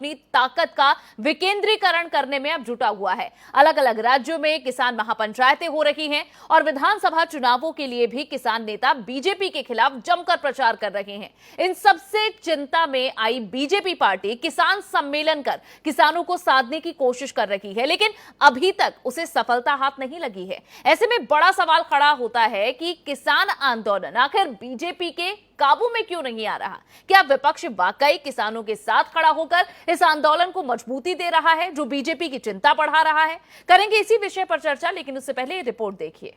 अपनी ताकत का विकेंद्रीकरण करने में अब जुटा हुआ है। अलग अलग राज्यों में किसान महापंचायतें हो रही हैं और विधानसभा चुनावों के लिए भी किसान नेता बीजेपी के खिलाफ जमकर प्रचार कर रहे हैं। इन सबसे चिंता में आई बीजेपी पार्टी किसान सम्मेलन कर किसानों को साधने की कोशिश कर रही है, लेकिन अभी तक उसे सफलता हाथ नहीं लगी है। ऐसे में बड़ा सवाल खड़ा होता है कि किसान आंदोलन आखिर बीजेपी के काबू में क्यों नहीं आ रहा? क्या विपक्ष वाकई किसानों के साथ खड़ा होकर इस आंदोलन को मजबूती दे रहा है, जो बीजेपी की चिंता बढ़ा रहा है? करेंगे इसी विषय पर चर्चा, लेकिन उससे पहले ये रिपोर्ट देखिए।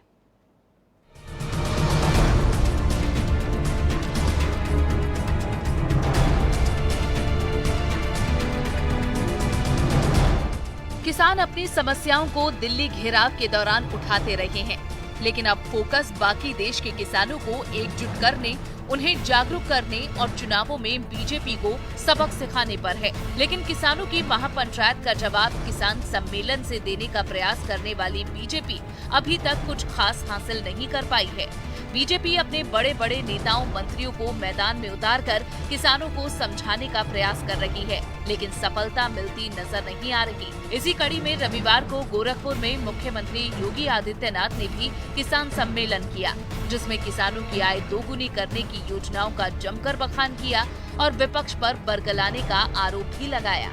किसान अपनी समस्याओं को दिल्ली घेराव के दौरान उठाते रहे हैं, लेकिन अब फोकस बाकी देश के किसानों को एकजुट करने, उन्हें जागरूक करने और चुनावों में बीजेपी को सबक सिखाने पर है। लेकिन किसानों की महापंचायत का जवाब किसान सम्मेलन से देने का प्रयास करने वाली बीजेपी अभी तक कुछ खास हासिल नहीं कर पाई है। बीजेपी अपने बड़े बड़े नेताओं मंत्रियों को मैदान में उतारकर किसानों को समझाने का प्रयास कर रही है, लेकिन सफलता मिलती नजर नहीं आ रही। इसी कड़ी में रविवार को गोरखपुर में मुख्यमंत्री योगी आदित्यनाथ ने भी किसान सम्मेलन किया, जिसमें किसानों की आय दोगुनी करने की योजनाओं का जमकर बखान किया और विपक्ष पर बरगलाने का आरोप भी लगाया।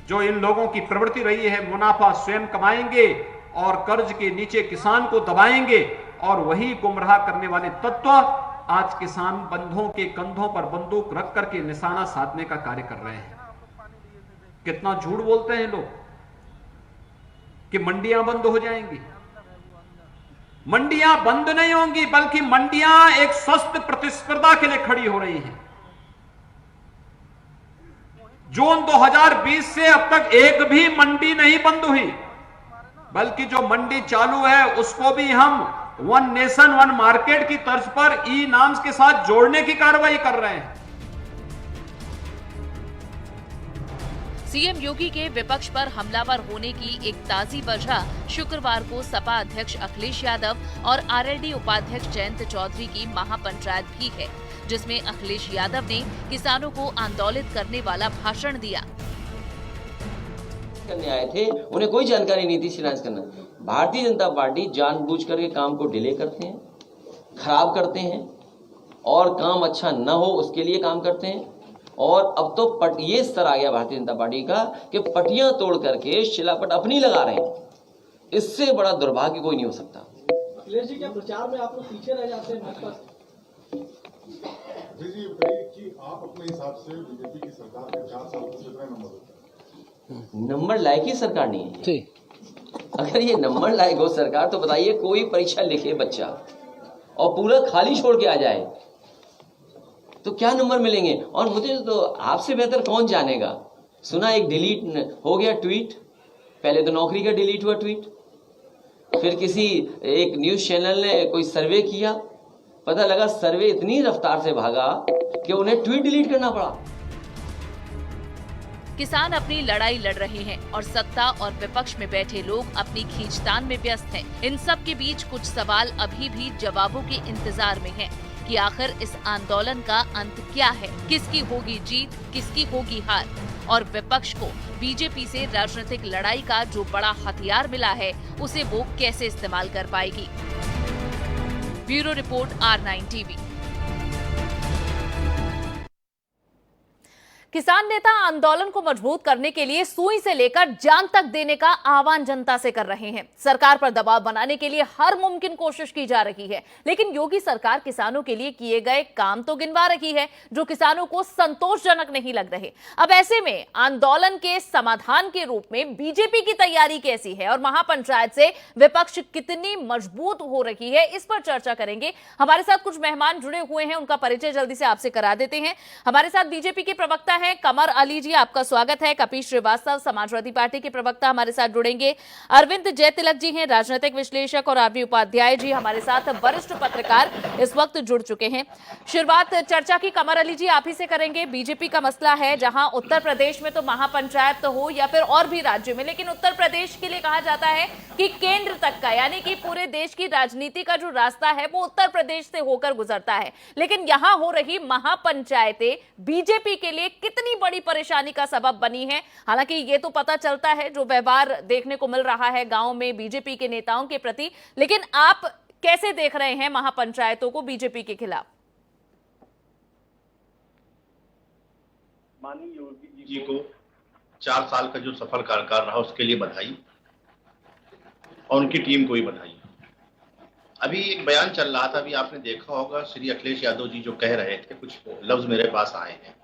जो इन लोगों की प्रवृत्ति रही है, मुनाफा स्वयं कमाएंगे और कर्ज के नीचे किसान को दबाएंगे, और वही गुमराह करने वाले तत्व आज किसान बंधुओं के कंधों पर बंदूक रख करके निशाना साधने का कार्य कर रहे हैं। कितना झूठ बोलते हैं लोग कि मंडियां बंद हो जाएंगी। मंडियां बंद नहीं होंगी, बल्कि मंडियां एक स्वस्थ प्रतिस्पर्धा के लिए खड़ी हो रही हैं। जून 2020 से अब तक एक भी मंडी नहीं बंद हुई, बल्कि जो मंडी चालू है उसको भी हम वन नेशन वन मार्केट की तर्ज पर ई नाम्स के साथ जोड़ने की कार्रवाई कर रहे हैं। सीएम योगी के विपक्ष पर हमलावर होने की एक ताजी वजह शुक्रवार को सपा अध्यक्ष अखिलेश यादव और आरएलडी उपाध्यक्ष जयंत चौधरी की महापंचायत भी है, जिसमें अखिलेश यादव ने किसानों को आंदोलित करने वाला भाषण दिया। करने आए थे, उन्हें कोई जानकारी नहीं थी शिलान्यास करना। भारतीय जनता पार्टी जानबूझ करके काम को डिले करते हैं, खराब करते हैं और काम अच्छा न हो उसके लिए काम करते हैं। और अब तो ये स्तर आ गया भारतीय जनता पार्टी का कि पटियां तोड़ करके शिलापट अपनी लगा रहे हैं। इससे बड़ा दुर्भाग्य कोई नहीं हो सकता। अखिलेश जी, क्या प्रचार में आप लोग पीछे रह जाते हैं भाजपा से? जी बताइए कि आप अपने हिसाब से बीजेपी की सरकार के 4 साल में कितना नंबर होता है? नंबर लायक ही सरकार नहीं है। अगर ये नंबर लायक हो सरकार तो बताइए, कोई परीक्षा लिखे बच्चा और पूरा खाली छोड़ के आ जाए तो क्या नंबर मिलेंगे? और मुझे तो आपसे बेहतर कौन जानेगा। सुना एक डिलीट हो गया ट्वीट, पहले तो नौकरी का डिलीट हुआ ट्वीट, फिर किसी एक न्यूज चैनल ने कोई सर्वे किया, पता लगा सर्वे इतनी रफ्तार से भागा कि उन्हें ट्वीट डिलीट करना पड़ा। किसान अपनी लड़ाई लड़ रहे हैं और सत्ता और विपक्ष में बैठे लोग अपनी खींचतान में व्यस्त हैं। इन सब के बीच कुछ सवाल अभी भी जवाबों के इंतजार में हैं कि आखिर इस आंदोलन का अंत क्या है, किसकी होगी जीत, किसकी होगी हार, और विपक्ष को बीजेपी से राजनीतिक लड़ाई का जो बड़ा हथियार मिला है उसे वो कैसे इस्तेमाल कर पाएगी। Bureau report R9 TV. किसान नेता आंदोलन को मजबूत करने के लिए सुई से लेकर जान तक देने का आह्वान जनता से कर रहे हैं। सरकार पर दबाव बनाने के लिए हर मुमकिन कोशिश की जा रही है, लेकिन योगी सरकार किसानों के लिए किए गए काम तो गिनवा रही है जो किसानों को संतोषजनक नहीं लग रहे। अब ऐसे में आंदोलन के समाधान के रूप में बीजेपी की तैयारी कैसी है और महापंचायत से विपक्ष कितनी मजबूत हो रही है, इस पर चर्चा करेंगे। हमारे साथ कुछ मेहमान जुड़े हुए हैं, उनका परिचय जल्दी से आपसे करा देते हैं। हमारे साथ बीजेपी के प्रवक्ता हैं कमर अली जी, आपका स्वागत है। कपीश श्रीवास्तव समाजवादी पार्टी के प्रवक्ता हमारे साथ जुड़ेंगे। अरविंद जयतिलक जी हैं राजनीतिक विश्लेषक, और आरवी उपाध्याय जी हमारे साथ वरिष्ठ पत्रकार इस वक्त जुड़ चुके हैं। शुरुआत चर्चा की कमर अली जी आप ही से करेंगे। बीजेपी का मसला है, जहां उत्तर प्रदेश में तो महापंचायत हो या फिर और भी राज्य में, लेकिन उत्तर प्रदेश के लिए कहा जाता है कि केंद्र तक का, यानी कि पूरे देश की राजनीति का जो रास्ता है वो उत्तर प्रदेश से होकर गुजरता है। लेकिन यहां हो रही महापंचायतें बीजेपी के लिए कितनी बड़ी परेशानी का सबब बनी है? हालांकि ये तो पता चलता है जो व्यवहार देखने को मिल रहा है गांव में बीजेपी के नेताओं के प्रति, लेकिन आप कैसे देख रहे हैं महापंचायतों को बीजेपी के खिलाफ? माननीय योगी जी को 4 साल का जो सफल कार्यकाल रहा उसके लिए बधाई, और उनकी टीम को भी बधाई। अभी एक बयान चल रहा था, अभी आपने देखा होगा, श्री अखिलेश यादव जी जो कह रहे थे, कुछ लफ्ज मेरे पास आए हैं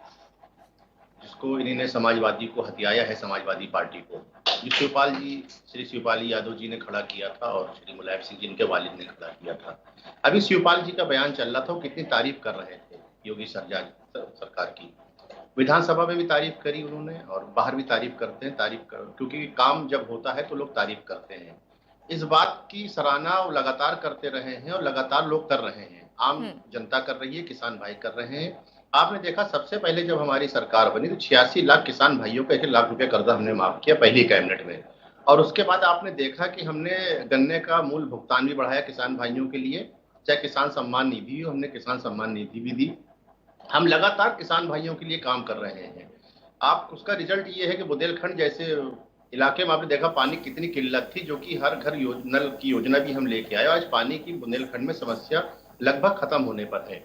जिसको इन्होंने समाजवादी को हथियाया है, समाजवादी पार्टी को। शिवपाल जी, श्री शिवपाल यादव जी ने खड़ा किया था और श्री मुलायम सिंह जी इनके वालिद ने खड़ा किया था। अभी शिवपाल जी का बयान चल रहा था, वो कितनी तारीफ कर रहे थे योगी सरकार की। विधानसभा में भी तारीफ करी उन्होंने और बाहर भी तारीफ करते हैं, क्योंकि काम जब होता है तो लोग तारीफ करते हैं। इस बात की सराहना लगातार करते रहे हैं और लगातार लोग कर रहे हैं, आम जनता कर रही है, किसान भाई कर रहे हैं। आपने देखा सबसे पहले जब हमारी सरकार बनी तो 86 लाख किसान भाइयों को 1 लाख रुपए कर्जा हमने माफ किया पहली कैबिनेट में, और उसके बाद आपने देखा कि हमने गन्ने का मूल भुगतान भी बढ़ाया किसान भाइयों के लिए, चाहे किसान सम्मान निधि हो, हमने किसान सम्मान निधि भी दी। हम लगातार किसान भाइयों के लिए काम कर रहे हैं। आप उसका रिजल्ट ये है कि बुंदेलखंड जैसे इलाके में आपने देखा पानी कितनी किल्लत थी, जो कि हर घर नल की योजना भी हम लेके आए, आज पानी की बुंदेलखंड में समस्या लगभग खत्म होने पर है।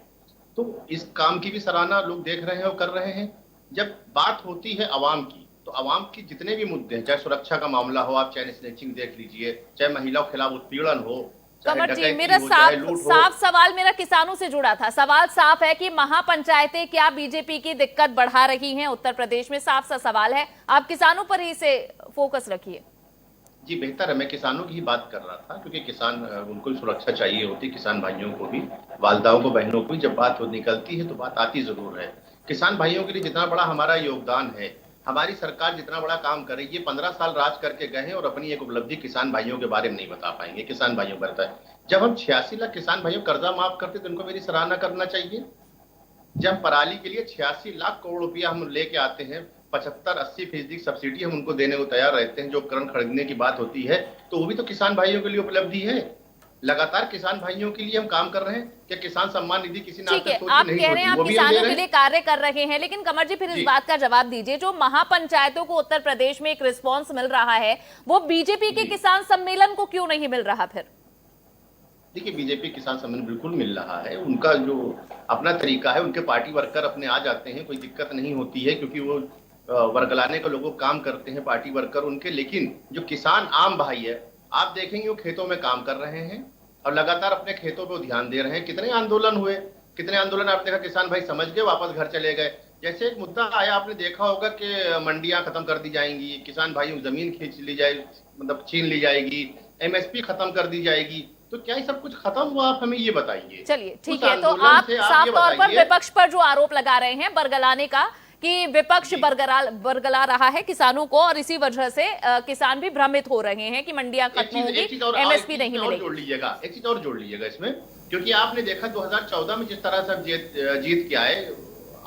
तो इस काम की भी सराहना लोग देख रहे हैं और कर रहे हैं। जब बात होती है आवाम की, तो आवाम की जितने भी मुद्दे हैं, चाहे सुरक्षा का मामला हो, आप चाहे स्नैचिंग देख लीजिए, चाहे महिलाओं के खिलाफ उत्पीड़न हो, कमर जी, मेरा साफ सवाल मेरा किसानों से जुड़ा था। सवाल साफ है कि महापंचायतें क्या बीजेपी की दिक्कत बढ़ा रही हैं उत्तर प्रदेश में? साफ सा सवाल है, आप किसानों पर ही से फोकस रखिए। जी बेहतर है, मैं किसानों की ही बात कर रहा था, क्योंकि किसान, उनको सुरक्षा चाहिए होती, किसान भाइयों को भी, वालदाओं को, बहनों को भी। जब बात निकलती है तो बात आती जरूर है। किसान भाइयों के लिए जितना बड़ा हमारा योगदान है, हमारी सरकार जितना बड़ा काम कर रही है, 15 साल राज करके गए हैं और अपनी एक उपलब्धि किसान भाइयों के बारे में नहीं बता पाएंगे। किसान भाइयों करता है, जब हम 86 लाख किसान भाइयों कर्जा माफ करते तो उनको मेरी सराहना करना चाहिए। जब पराली के लिए 86 लाख करोड़ रुपया हम लेके आते हैं, 75-80% सब्सिडी हम उनको देने को तैयार रहते हैं, जो उपकरण खरीदने की बात होती है, तो वो भी तो किसान भाइयों के लिए उपलब्धि है। लगातार किसान भाइयों के लिए हम काम कर रहे हैं। क्या किसान सम्मान निधि किसी ने आप कह रहे हैं आप किसानों के लिए कार्य कर रहे हैं, लेकिन कमर जी फिर इस बात का जवाब दीजिए, जो महापंचायतों को उत्तर प्रदेश में एक रिस्पांस मिल रहा है, वो बीजेपी के किसान सम्मेलन को क्यों नहीं मिल रहा? फिर देखिए, बीजेपी किसान सम्मेलन बिल्कुल मिल रहा है, उनका जो अपना तरीका है, उनके पार्टी वर्कर अपने आ जाते हैं, कोई दिक्कत नहीं होती है, क्योंकि वो वर्गलाने का लोगों काम करते हैं पार्टी वर्कर उनके। लेकिन जो किसान आम भाई है, आप देखेंगे वो खेतों में काम कर रहे हैं और लगातार अपने खेतों पे ध्यान दे रहे हैं। कितने आंदोलन हुए, कितने आंदोलन आपने देखा, किसान भाई समझ गए, वापस घर चले गए। जैसे एक मुद्दा आया, आपने देखा होगा कि मंडियां खत्म कर दी जाएंगी, किसान भाइयों जमीन खींच ली जाए, मतलब छीन ली जाएगी, MSP खत्म कर दी जाएगी। तो क्या ये सब कुछ खत्म हुआ? आप हमें ये बताइए। चलिए ठीक है, तो आप साफ तौर पर विपक्ष पर जो आरोप लगा रहे हैं बरगलाने का, कि विपक्ष बरगला रहा है किसानों को, और इसी वजह से किसान भी भ्रमित हो रहे हैं कि मंडियां खत्म होगी, MSP नहीं मिलेगी। जोड़ लीजिएगा, एक चीज और जोड़ लीजिएगा इसमें, क्योंकि आपने देखा 2014 में जिस तरह से जीत के आए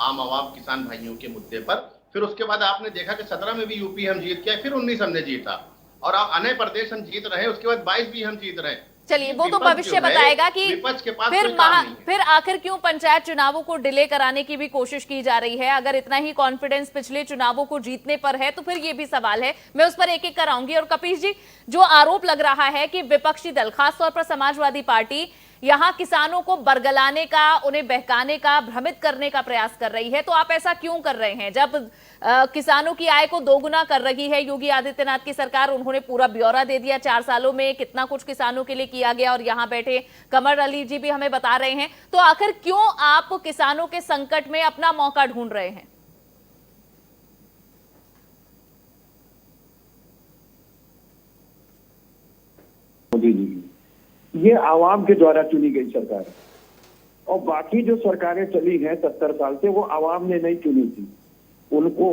आम आवाम किसान भाइयों के मुद्दे पर, फिर उसके बाद आपने देखा कि 17 में भी यूपी हम जीत के आए, फिर 19 हमने जीता, और अन्य प्रदेश हम जीत रहे हैं, उसके बाद 22 भी हम जीत रहे हैं। चलिए वो तो भविष्य बताएगा कि फिर आखिर क्यों पंचायत चुनावों को डिले कराने की भी कोशिश की जा रही है। अगर इतना ही कॉन्फिडेंस पिछले चुनावों को जीतने पर है तो फिर ये भी सवाल है, मैं उस पर एक एक कराऊंगी। और कपीश जी, जो आरोप लग रहा है कि विपक्षी दल, खासतौर पर समाजवादी पार्टी, यहां किसानों को बरगलाने का, उन्हें बहकाने का, भ्रमित करने का प्रयास कर रही है, तो आप ऐसा क्यों कर रहे हैं? जब किसानों की आय को दोगुना कर रही है योगी आदित्यनाथ की सरकार, उन्होंने पूरा ब्यौरा दे दिया 4 सालों में कितना कुछ किसानों के लिए किया गया, और यहाँ बैठे कमर अली जी भी हमें बता रहे हैं, तो आखिर क्यों आप किसानों के संकट में अपना मौका ढूंढ रहे हैं? मोदी जी, ये आवाम के द्वारा चुनी गई सरकार है, और बाकी जो सरकारें चली हैं 70 साल से, वो आवाम ने नहीं चुनी थी, उनको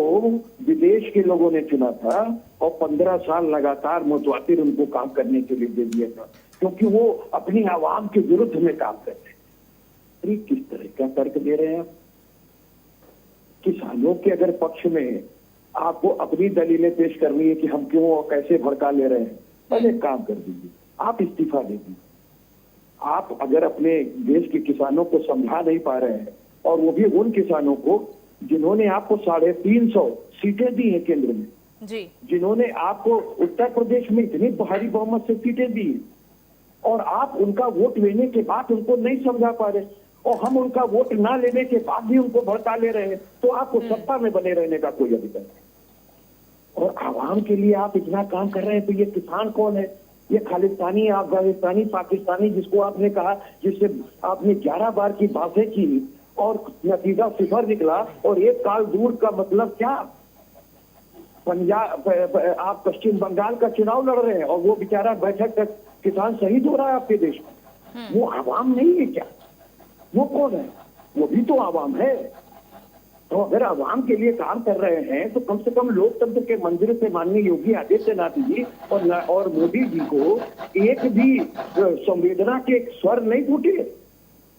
विदेश के लोगों ने चुना था और 15 साल लगातार मुतवातिर उनको काम करने के लिए दे दिया था, क्योंकि वो अपनी आवाम के विरुद्ध में काम करते हैं। किस तरह का तर्क दे रहे हैं आप? किसानों के अगर पक्ष में आपको अपनी दलीलें पेश करनी है कि हम क्यों और कैसे भड़का ले रहे हैं, पहले काम कर दीजिए, आप इस्तीफा दे दीजिए। आप अगर अपने देश के किसानों को समझा नहीं पा रहे हैं, और वो भी उन किसानों को जिन्होंने आपको 350 सीटें दी हैं केंद्र में जी, जिन्होंने आपको उत्तर प्रदेश में इतनी भारी बहुमत से सीटें दी, और आप उनका वोट लेने के बाद उनको नहीं समझा पा रहे, और हम उनका वोट ना लेने के बाद भी उनको भड़का ले रहे हैं, तो आपको सत्ता में बने रहने का कोई अधिकार नहीं। और आवाम के लिए आप इतना काम कर रहे हैं, तो ये किसान कौन है? ये खालिस्तानी, अफगानिस्तानी, पाकिस्तानी जिसको आपने कहा, जिससे आपने 11 बार की बातें की और नतीजा 0 निकला, और एक काल दूर का मतलब क्या? पंजाब, आप पश्चिम बंगाल का चुनाव लड़ रहे हैं और वो बेचारा बैठक तक किसान शहीद हो रहा है आपके देश में। वो आवाम नहीं है क्या? वो कौन है? वो भी तो आवाम है। तो अगर आवाम के लिए काम कर रहे हैं तो कम से कम लोकतंत्र के मंदिर से माननीय योगी आदित्यनाथ जी और मोदी जी को एक भी संवेदना के स्वर नहीं फूटे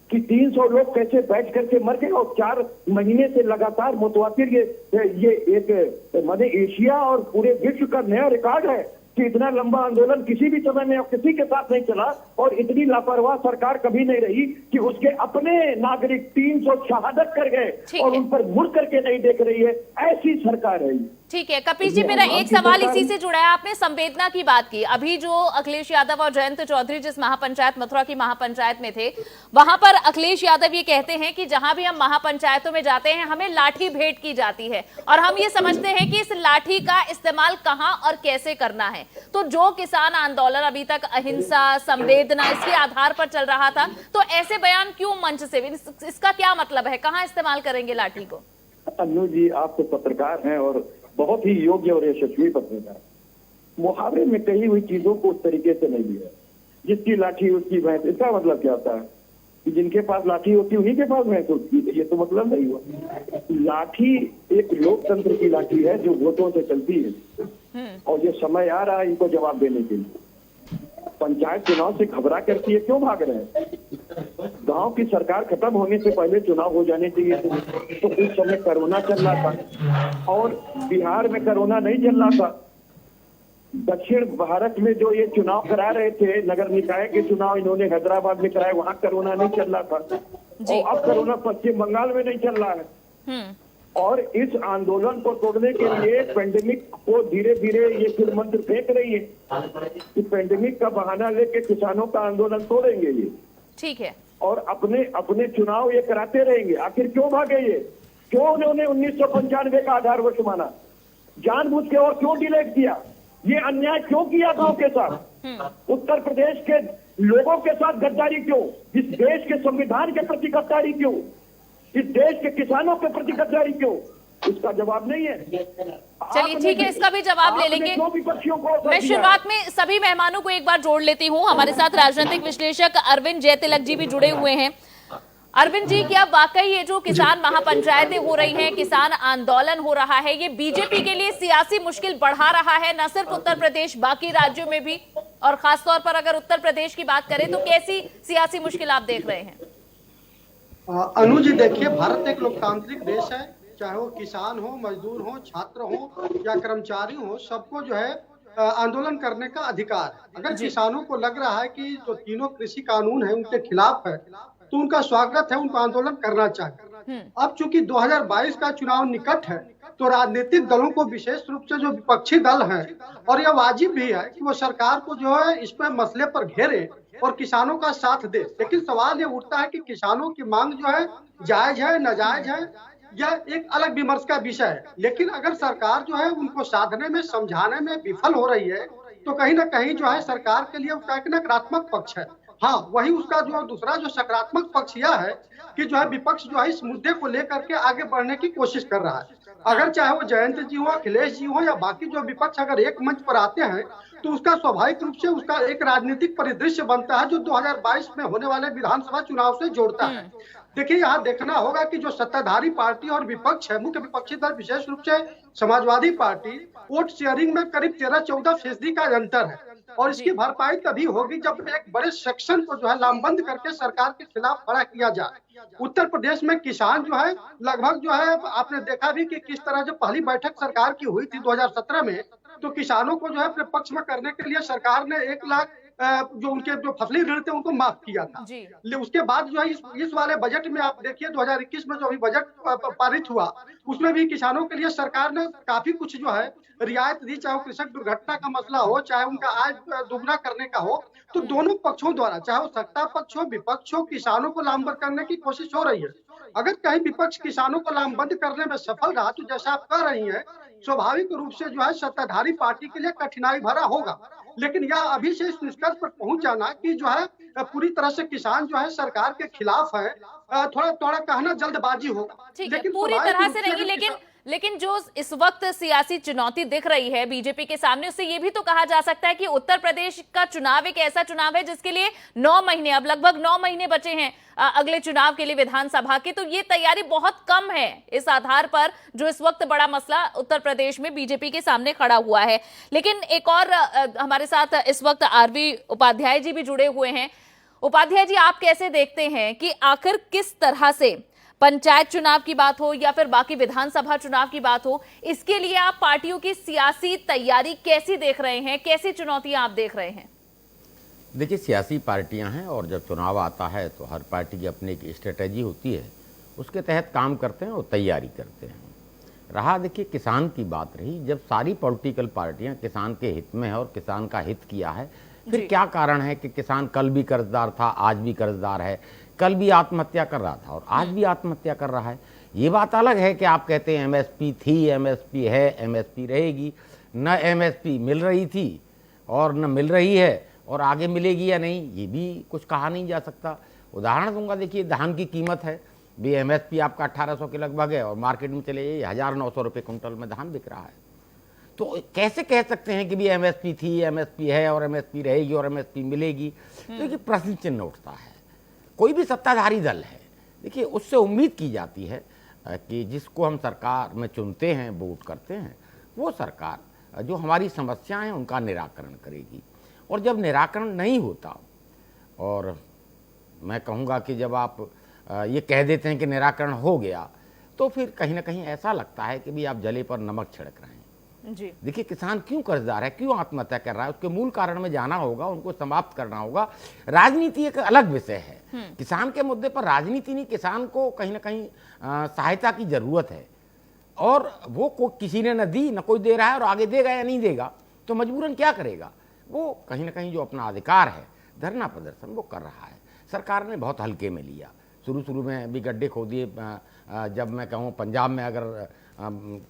कि 300 लोग कैसे बैठ करके मर गए, और 4 महीने से लगातार मुतवातिर ये एक माने एशिया और पूरे विश्व का नया रिकॉर्ड है कि इतना लंबा आंदोलन किसी भी समय में किसी के साथ नहीं चला, और इतनी लापरवाह सरकार कभी नहीं रही कि उसके अपने नागरिक 300 शहादत कर गए और उन पर मुड़ करके नहीं देख रही है। ऐसी सरकार है। ठीक है कपिल जी, मेरा एक सवाल इसी से जुड़ा है। आपने संवेदना की बात की, अभी जो अखिलेश यादव और जयंत चौधरी जिस महापंचायत मथुरा की महापंचायत में थे, वहां पर अखिलेश यादव ये कहते हैं कि जहां भी हम महापंचायतों में जाते हैं हमें लाठी भेंट की जाती है, और हम ये समझते हैं कि इस लाठी का इस्तेमाल कहां और कैसे करना है। तो जो किसान आंदोलन अभी तक अहिंसा, संवेदना, इसके आधार पर चल रहा था, तो ऐसे बयान क्यों मंच से? इसका क्या मतलब है? कहां इस्तेमाल करेंगे लाठी को? अन्नू जी, आप तो पत्रकार हैं और बहुत ही योग्य और यशस्वी पत्रकार। मुहावरे में कही हुई चीजों को उस तरीके से नहीं लिया। जिसकी लाठी उसकी भैंस, इसका मतलब क्या होता है कि जिनके पास लाठी होती है उन्हीं के पास भैंस होती है? ये तो मतलब नहीं हुआ। लाठी एक लोकतंत्र की लाठी है जो वोटों से चलती है, और ये समय आ रहा है इनको जवाब देने के लिए। पंचायत चुनाव से घबरा करके ये क्यों भाग रहे हैं? गांव की सरकार खत्म होने से पहले चुनाव हो जाने चाहिए थे। तो उस समय कोरोना चल रहा था, और बिहार में कोरोना नहीं चल रहा था। दक्षिण भारत में जो ये चुनाव करा रहे थे, नगर निकाय के चुनाव इन्होंने हैदराबाद में कराए, वहां कोरोना नहीं चल रहा था, और अब कोरोना पश्चिम बंगाल में नहीं चल रहा है। और इस आंदोलन को तोड़ने के लिए पेंडेमिक को धीरे धीरे ये फिर मंत्र फेंक रही है कि पेंडेमिक का बहाना लेके किसानों का आंदोलन तोड़ेंगे ये। ठीक है। और अपने चुनाव ये कराते रहेंगे। आखिर क्यों भागे ये? क्यों उन्होंने 1995 का आधार वर्ष माना? जानबूझ के और क्यों डिले किया? ये अन्याय क्यों किया गांव के साथ? उत्तर प्रदेश के लोगों के साथ गद्दारी क्यों? इस देश के संविधान के प्रति गद्दारी क्यों? इस देश के किसानों के प्रति गद्दारी क्यों? इसका जवाब नहीं है। चलिए ठीक है, इसका भी जवाब ले लेंगे। मैं शुरुआत में सभी मेहमानों को एक बार जोड़ लेती हूँ। हमारे साथ राजनीतिक विश्लेषक अरविंद जयतिलक जी भी जुड़े हुए हैं। अरविंद जी, क्या वाकई ये जो किसान महापंचायतें हो रही हैं, किसान आंदोलन हो रहा है, ये बीजेपी के लिए सियासी मुश्किल बढ़ा रहा है, न सिर्फ उत्तर प्रदेश बाकी राज्यों में भी? और खासतौर पर अगर उत्तर प्रदेश की बात करें तो कैसी सियासी मुश्किल आप देख रहे हैं? अनु जी, देखिए, भारत एक लोकतांत्रिक देश है। चाहे वो किसान हो, मजदूर हो, छात्र हो या कर्मचारी हो, सबको जो है आंदोलन करने का अधिकार। अगर किसानों को लग रहा है कि जो तीनों कृषि कानून है उनके खिलाफ है तो उनका स्वागत है, उनको आंदोलन करना चाहिए। अब चूंकि 2022 का चुनाव निकट है तो राजनीतिक दलों को, विशेष रूप से जो विपक्षी दल है, और यह वाजिब भी है कि वो सरकार को जो है इस पर मसले पर घेरे और किसानों का साथ दे। लेकिन सवाल ये उठता है कि किसानों की मांग जो है जायज है, नाजायज है, यह एक अलग विमर्श का विषय है। लेकिन अगर सरकार जो है उनको साधने में, समझाने में विफल हो रही है तो कहीं ना कहीं जो है सरकार के लिए उसका एक नकारात्मक पक्ष है। हाँ, वही उसका जो दूसरा जो सकारात्मक पक्ष यह है कि जो है विपक्ष जो है इस मुद्दे को लेकर के आगे बढ़ने की कोशिश कर रहा है। अगर चाहे वो जयंत जी हो, अखिलेश जी हो या बाकी जो विपक्ष अगर एक मंच पर आते हैं तो उसका स्वाभाविक रूप से उसका एक राजनीतिक परिदृश्य बनता है जो 2022 में होने वाले विधानसभा चुनाव से जोड़ता है। देखिए, यहाँ देखना होगा कि जो सत्ताधारी पार्टी और विपक्ष है, मुख्य विपक्षी दल विशेष रूप से समाजवादी पार्टी, वोट शेयरिंग में करीब 13-14% का अंतर है, और इसकी भरपाई तभी होगी जब एक बड़े सेक्शन को जो है लामबंद करके सरकार के खिलाफ खड़ा किया जाए। उत्तर प्रदेश में किसान जो है लगभग जो है, आपने देखा भी कि किस तरह जब पहली बैठक सरकार की हुई थी 2017 में, तो किसानों को जो है अपने पक्ष में करने के लिए सरकार ने 1 लाख जो उनके जो फसली ऋण थे उनको माफ किया था। उसके बाद जो है इस वाले बजट में आप देखिए 2021 में जो अभी बजट पारित हुआ, उसमें भी किसानों के लिए सरकार ने काफी कुछ जो है रियायत दी, चाहे वो कृषक दुर्घटना का मसला हो, चाहे उनका आय दोगुना करने का हो। तो दोनों पक्षों द्वारा, चाहे वो सत्ता पक्ष हो विपक्ष हो, किसानों को लामबंद करने की कोशिश हो रही है। अगर कहीं विपक्ष किसानों को लामबंद करने में सफल रहा तो जैसा आप कह रही हैं, स्वाभाविक रूप से जो है सत्ताधारी पार्टी के लिए कठिनाई भरा होगा। लेकिन यह अभी से इस निष्कर्ष पर पहुंच जाना कि जो है पूरी तरह से किसान जो है सरकार के खिलाफ है, थोड़ा कहना जल्दबाजी होगा। लेकिन पूरी तरह से नहीं, लेकिन जो इस वक्त सियासी चुनौती दिख रही है बीजेपी के सामने, उससे ये भी तो कहा जा सकता है कि उत्तर प्रदेश का चुनाव एक ऐसा चुनाव है जिसके लिए 9 महीने, अब लगभग 9 महीने बचे हैं अगले चुनाव के लिए विधानसभा के। तो ये तैयारी बहुत कम है इस आधार पर जो इस वक्त बड़ा मसला उत्तर प्रदेश में बीजेपी के सामने खड़ा हुआ है। लेकिन एक और हमारे साथ इस वक्त आरवी उपाध्याय जी भी जुड़े हुए हैं। उपाध्याय जी, आप कैसे देखते हैं कि आखिर किस तरह से पंचायत चुनाव की बात हो या फिर बाकी विधानसभा चुनाव की बात हो, इसके लिए आप पार्टियों की सियासी तैयारी कैसी देख रहे हैं, कैसी चुनौतियां आप देख रहे हैं? देखिए, सियासी पार्टियां हैं और जब चुनाव आता है तो हर पार्टी की अपनी एक स्ट्रेटेजी होती है, उसके तहत काम करते हैं और तैयारी करते हैं। रहा देखिए किसान की बात रही, जब सारी पॉलिटिकल पार्टियां किसान के हित में है और किसान का हित किया है, फिर क्या कारण है कि किसान कल भी कर्जदार था, आज भी कर्जदार है, कल भी आत्महत्या कर रहा था और आज भी आत्महत्या कर रहा है। ये बात अलग है कि आप कहते हैं एमएसपी थी, एमएसपी है, एमएसपी रहेगी। न एमएसपी मिल रही थी और न मिल रही है और आगे मिलेगी या नहीं, ये भी कुछ कहा नहीं जा सकता। उदाहरण दूंगा, देखिए धान की कीमत है भी, एमएसपी आपका 1800 के लगभग है और मार्केट में चले 1900 रुपये कुंटल में धान बिक रहा है। तो कैसे कह सकते हैं कि भी एमएसपी थी, एमएसपी है और एमएसपी रहेगी और एमएसपी मिलेगी? तो ये प्रश्न चिन्ह उठता है। कोई भी सत्ताधारी दल है, देखिए उससे उम्मीद की जाती है कि जिसको हम सरकार में चुनते हैं, वोट करते हैं, वो सरकार जो हमारी समस्याएं हैं उनका निराकरण करेगी। और जब निराकरण नहीं होता, और मैं कहूँगा कि जब आप ये कह देते हैं कि निराकरण हो गया, तो फिर कहीं ना कहीं ऐसा लगता है कि भी आप जले पर नमक छिड़क रहे हैं। जी देखिए, किसान क्यों कर्जदार है, क्यों आत्महत्या कर रहा है, उसके मूल कारण में जाना होगा, उनको समाप्त करना होगा। राजनीति एक अलग विषय है, किसान के मुद्दे पर राजनीति नहीं, किसान को कहीं ना कहीं सहायता की जरूरत है और वो किसी ने न दी, न कोई दे रहा है और आगे देगा या नहीं देगा तो मजबूरन क्या करेगा, वो कहीं ना कहीं जो अपना अधिकार है धरना प्रदर्शन वो कर रहा है। सरकार ने बहुत हल्के में लिया, शुरू में भी गड्ढे खोदिए। जब मैं कहूँ पंजाब में अगर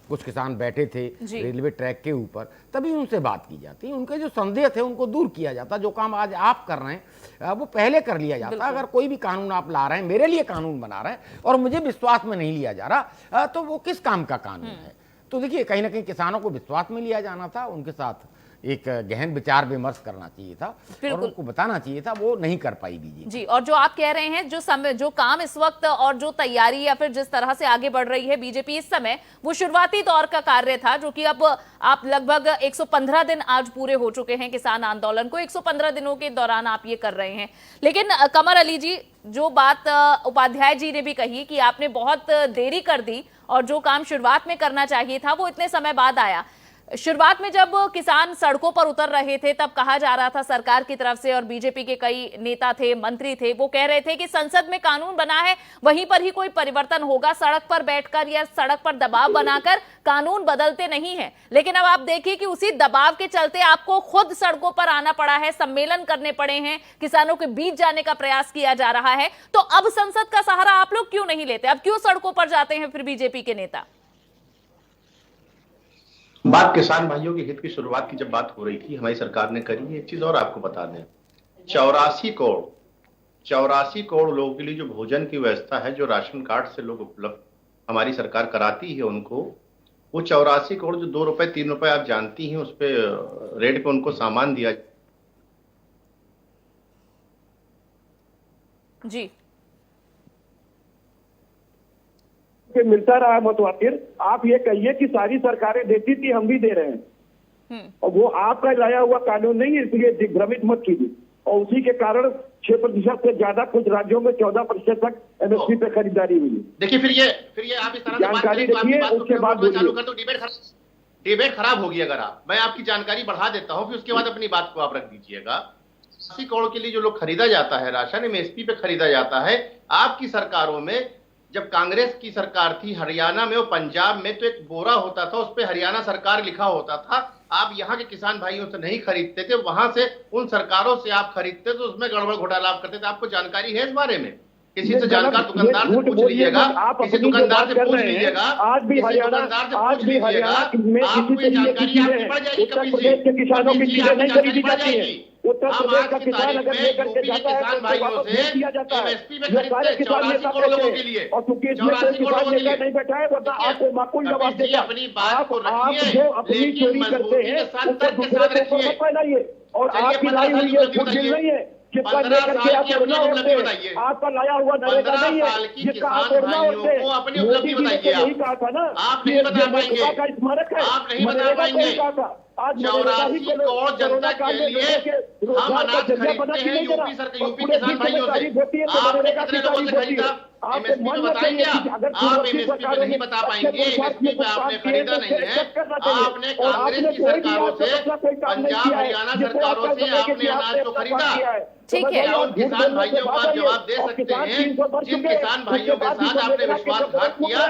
कुछ किसान बैठे थे रेलवे ट्रैक के ऊपर, तभी उनसे बात की जाती, उनके जो संदेह थे उनको दूर किया जाता। जो काम आज आप कर रहे हैं वो पहले कर लिया जाता। अगर कोई भी कानून आप ला रहे हैं, मेरे लिए कानून बना रहे हैं और मुझे विश्वास में नहीं लिया जा रहा, तो वो किस काम का कानून है? तो देखिए, कहीं ना कहीं किसानों को विश्वास में लिया जाना था, उनके साथ एक गहन विचार विमर्श करना चाहिए था और उनको बताना चाहिए था, वो नहीं कर पाई बीजेपी। जी, और जो आप कह रहे हैं, जो काम इस वक्त और जो तैयारी या फिर जिस तरह से आगे बढ़ रही है बीजेपी इस समय, वो शुरुआती दौर का कार्य था, जो कि अब आप लगभग 115 दिन आज पूरे हो चुके हैं किसान आंदोलन को, 115 दिनों के दौरान आप ये कर रहे हैं। लेकिन कमर अली जी, जो बात उपाध्याय जी ने भी कही कि आपने बहुत देरी कर दी और जो काम शुरुआत में करना चाहिए था वो इतने समय बाद आया। शुरुआत में जब किसान सड़कों पर उतर रहे थे तब कहा जा रहा था सरकार की तरफ से, और बीजेपी के कई नेता थे, मंत्री थे, वो कह रहे थे कि संसद में कानून बना है वहीं पर ही कोई परिवर्तन होगा, सड़क पर बैठकर या सड़क पर दबाव बनाकर कानून बदलते नहीं है। लेकिन अब आप देखिए कि उसी दबाव के चलते आपको खुद सड़कों पर आना पड़ा है, सम्मेलन करने पड़े हैं, किसानों के बीच जाने का प्रयास किया जा रहा है। तो अब संसद का सहारा आप लोग क्यों नहीं लेते? अब क्यों सड़कों पर जाते हैं फिर बीजेपी के नेता? बात किसान भाइयों के हित की शुरुआत की जब बात हो रही थी, हमारी सरकार ने करी। एक चीज और आपको बता दें, 84 करोड़ लोगों के लिए जो भोजन की व्यवस्था है, जो राशन कार्ड से लोग उपलब्ध हमारी सरकार कराती है उनको, वो 84 करोड़ जो 2 रुपए 3 रुपए आप जानती हैं उस पर रेट पे उनको सामान दिया जी पे मिलता रहा मुतवातिर। आप ये कहिए कि सारी सरकारें देती थी, हम भी दे रहे हैं, और वो आपका लाया हुआ कानून नहीं है, इसलिए दिग्भ्रमित मत कीजिए। और उसी के कारण 6% से ज्यादा, कुछ राज्यों में 14% तक MSP पे खरीदारी हुई है। देखिए फिर ये आप इस तरह से जानकारी देखिए, उसके बाद चालू कर दो, डिबेट खराब होगी। अगर मैं आपकी जानकारी बढ़ा देता हूं, फिर उसके बाद अपनी बात को आप रख दीजिएगा। 80 करोड़ के लिए जो लोग खरीदा जाता है राशन, MSP पे खरीदा जाता है। आपकी सरकारों में, जब कांग्रेस की सरकार थी हरियाणा में और पंजाब में, तो एक बोरा होता था, उस पर हरियाणा सरकार लिखा होता था। आप यहाँ के किसान भाइयों से नहीं खरीदते थे, वहां से उन सरकारों से आप खरीदते, तो उसमें गड़बड़ घोटाला आप करते थे। आपको जानकारी है इस बारे में? किसी से जानकार दुकानदार से पूछ लीजिएगा, किसी दुकानदार से पूछ लीजिएगा, आज भी हरियाणा में आपको ये जानकारी आपकी बढ़ जाएगी। उत्तर प्रदेश के किसानों की चीजें नहीं खरीदी जाती है। उत्तर प्रदेश का किसान अगर लेकर के जाता है तो वापस भेज दिया जाता है। ये सारे किसान नेता के लिए, और चूंकि इसमें कोई किसान नेता नहीं बैठा है, वरना आपको माकूल जवाब देगा। आप जो अपनी चोरी करते हैं उसको दूसरे को मत फैलाइए। और आपकी लाई हुई ये झूठ नहीं है जिसका लेकर के आप उड़ना उड़ते हैं। आपका लाया हुआ नरेगा नहीं है जिसका आप उड़ना उड़ते हैं। मोदी जी ने तो यही कहा था ना, आप नहीं बता पाएंगे, का स्मारक है, आप नहीं बता पाएंगे। आज 84 करोड़ जनता के लिए हम अनाज खरीदते हैं यूपी किसान भाइयों से। आपने कितने लोगों से खरीदा? MSP पे बताएंगे आप MSP पे नहीं बता पाएंगे। MSP पे आपने खरीदा नहीं है। आपने कांग्रेस की सरकारों से, पंजाब हरियाणा सरकारों से आपने अनाज को खरीदा। ठीक है, उन किसान भाइयों को आप जवाब दे सकते हैं जिन किसान भाइयों के साथ आपने विश्वासघात किया।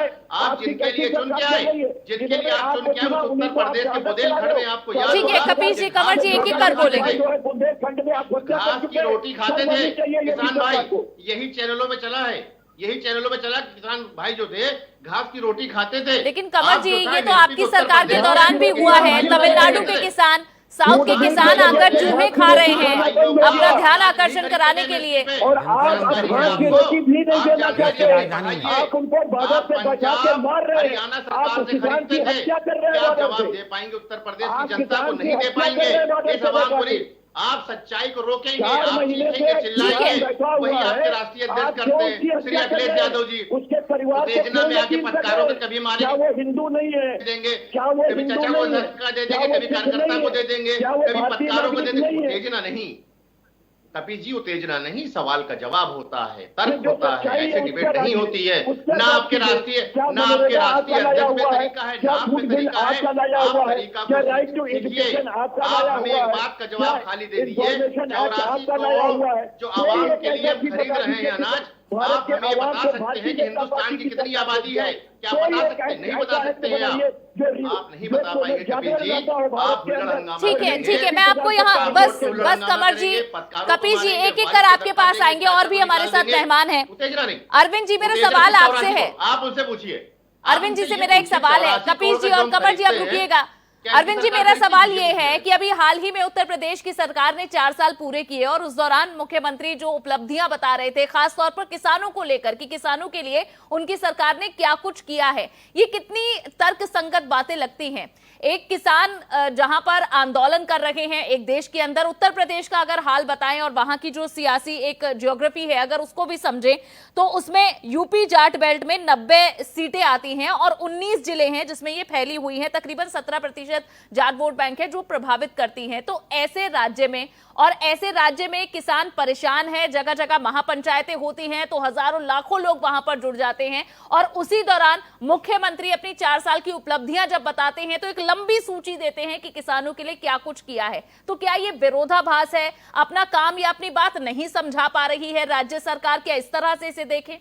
आप जिनके लिए चुन के आए, जिनके लिए आप चुन के आए, उत्तर प्रदेश के बुंदेलखंड में आपको याद ठीक है कपिल जी, कंवर जी एक एक कर बोलेंगे। घास की रोटी खाते थे किसान भाई, यही चैनलों में चला है, यही चैनलों में चला। किसान भाई जो थे घास की रोटी खाते थे। लेकिन कंवर जी, ये तो आपकी सरकार के दौरान भी हुआ है। तमिलनाडु के किसान, साउथ के किसान आकर चूहे खा रहे हैं अपना ध्यान आकर्षण कराने के लिए। और आप घास की रोटी भी नहीं देना चाहते, आप उनको बॉर्डर से बचा के मार रहे हैं। आप किसान की हत्या कर रहे हैं। जवाब दे पाएंगे उत्तर प्रदेश की जनता को? नहीं दे पाएंगे। इस आवाम को नहीं। आप सच्चाई को रोकेंगे, आप चीखेंगे, चिल्लाएंगे, वही आपके राष्ट्रीय अध्यक्ष करते हैं श्री अखिलेश यादव जी। उसके परिवार उत्तेजना में आके पत्रकारों को कभी मारेंगे, क्या वो हिंदू नहीं है? देंगे, क्या वो कभी चचा को धक्का दे देंगे, कभी कार्यकर्ता को दे देंगे, कभी पत्रकारों को दे देंगे। उत्तेजना नहीं कपिल जी, उत्तेजना नहीं, सवाल का जवाब होता है, तर्क होता है। ऐसे डिबेट नहीं होती है। ना आपके राष्ट्रीय अध्यक्ष पे तरीका है, ना आप पे तरीका है। आप तरीका को सीखिए। आप हमें एक बात का जवाब खाली दे दीजिए। 84 करोड़ जो आवाम के लिए खरीद रहे हैं अनाज, आप हमें ये बता सकते हैं कि हिंदुस्तान की कितनी आबादी है? क्या बता सकते हैं? नहीं बता सकते हैं आप नहीं बता पाएंगे कपिल जी। आप ठीक है, मैं आपको यहाँ बस कंवर जी, कपिल जी एक एक कर आपके पास आएंगे और भी हमारे साथ मेहमान हैं। अरविंद जी, मेरा सवाल आपसे है। आप उनसे पूछिए। अरविंद जी से मेरा एक सवाल है। कपिल जी और कंवर जी आप रुकिएगा। अरविंद जी, मेरा सवाल ये है कि अभी हाल ही में उत्तर प्रदेश की सरकार ने 4 साल पूरे किए और उस दौरान मुख्यमंत्री जो उपलब्धियां बता रहे थे, खास तौर पर किसानों को लेकर कि किसानों के लिए उनकी सरकार ने क्या कुछ किया है, ये कितनी तर्कसंगत बातें लगती हैं? एक किसान जहां पर आंदोलन कर रहे हैं एक देश के अंदर, उत्तर प्रदेश का अगर हाल बताएं और वहां की जो सियासी एक ज्योग्राफी है अगर उसको भी समझें, तो उसमें यूपी जाट बेल्ट में 90 सीटें आती हैं और 19 जिले हैं जिसमें ये फैली हुई हैं। तकरीबन 17% जाट वोट बैंक है जो प्रभावित करती हैं। तो ऐसे राज्य में किसान परेशान है, जगह जगह महापंचायतें होती हैं तो हजारों लाखों लोग वहां पर जुड़ जाते हैं और उसी दौरान मुख्यमंत्री अपनी 4 साल की उपलब्धियां जब बताते हैं तो एक लंबी सूची देते हैं कि किसानों के लिए क्या कुछ किया है। तो क्या ये विरोधाभास है? अपना काम या अपनी बात नहीं समझा पा रही है राज्य सरकार? क्या इस तरह से इसे देखें?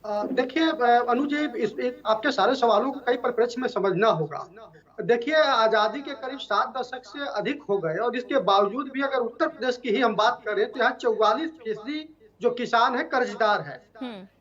देखिए अनुज जी, आपके सारे सवालों को कई परिप्रेक्ष्य में समझना होगा। देखिए, आजादी के करीब 7 दशक से अधिक हो गए और इसके बावजूद भी अगर उत्तर प्रदेश की ही हम बात करें तो यहाँ 44% जो किसान है कर्जदार है।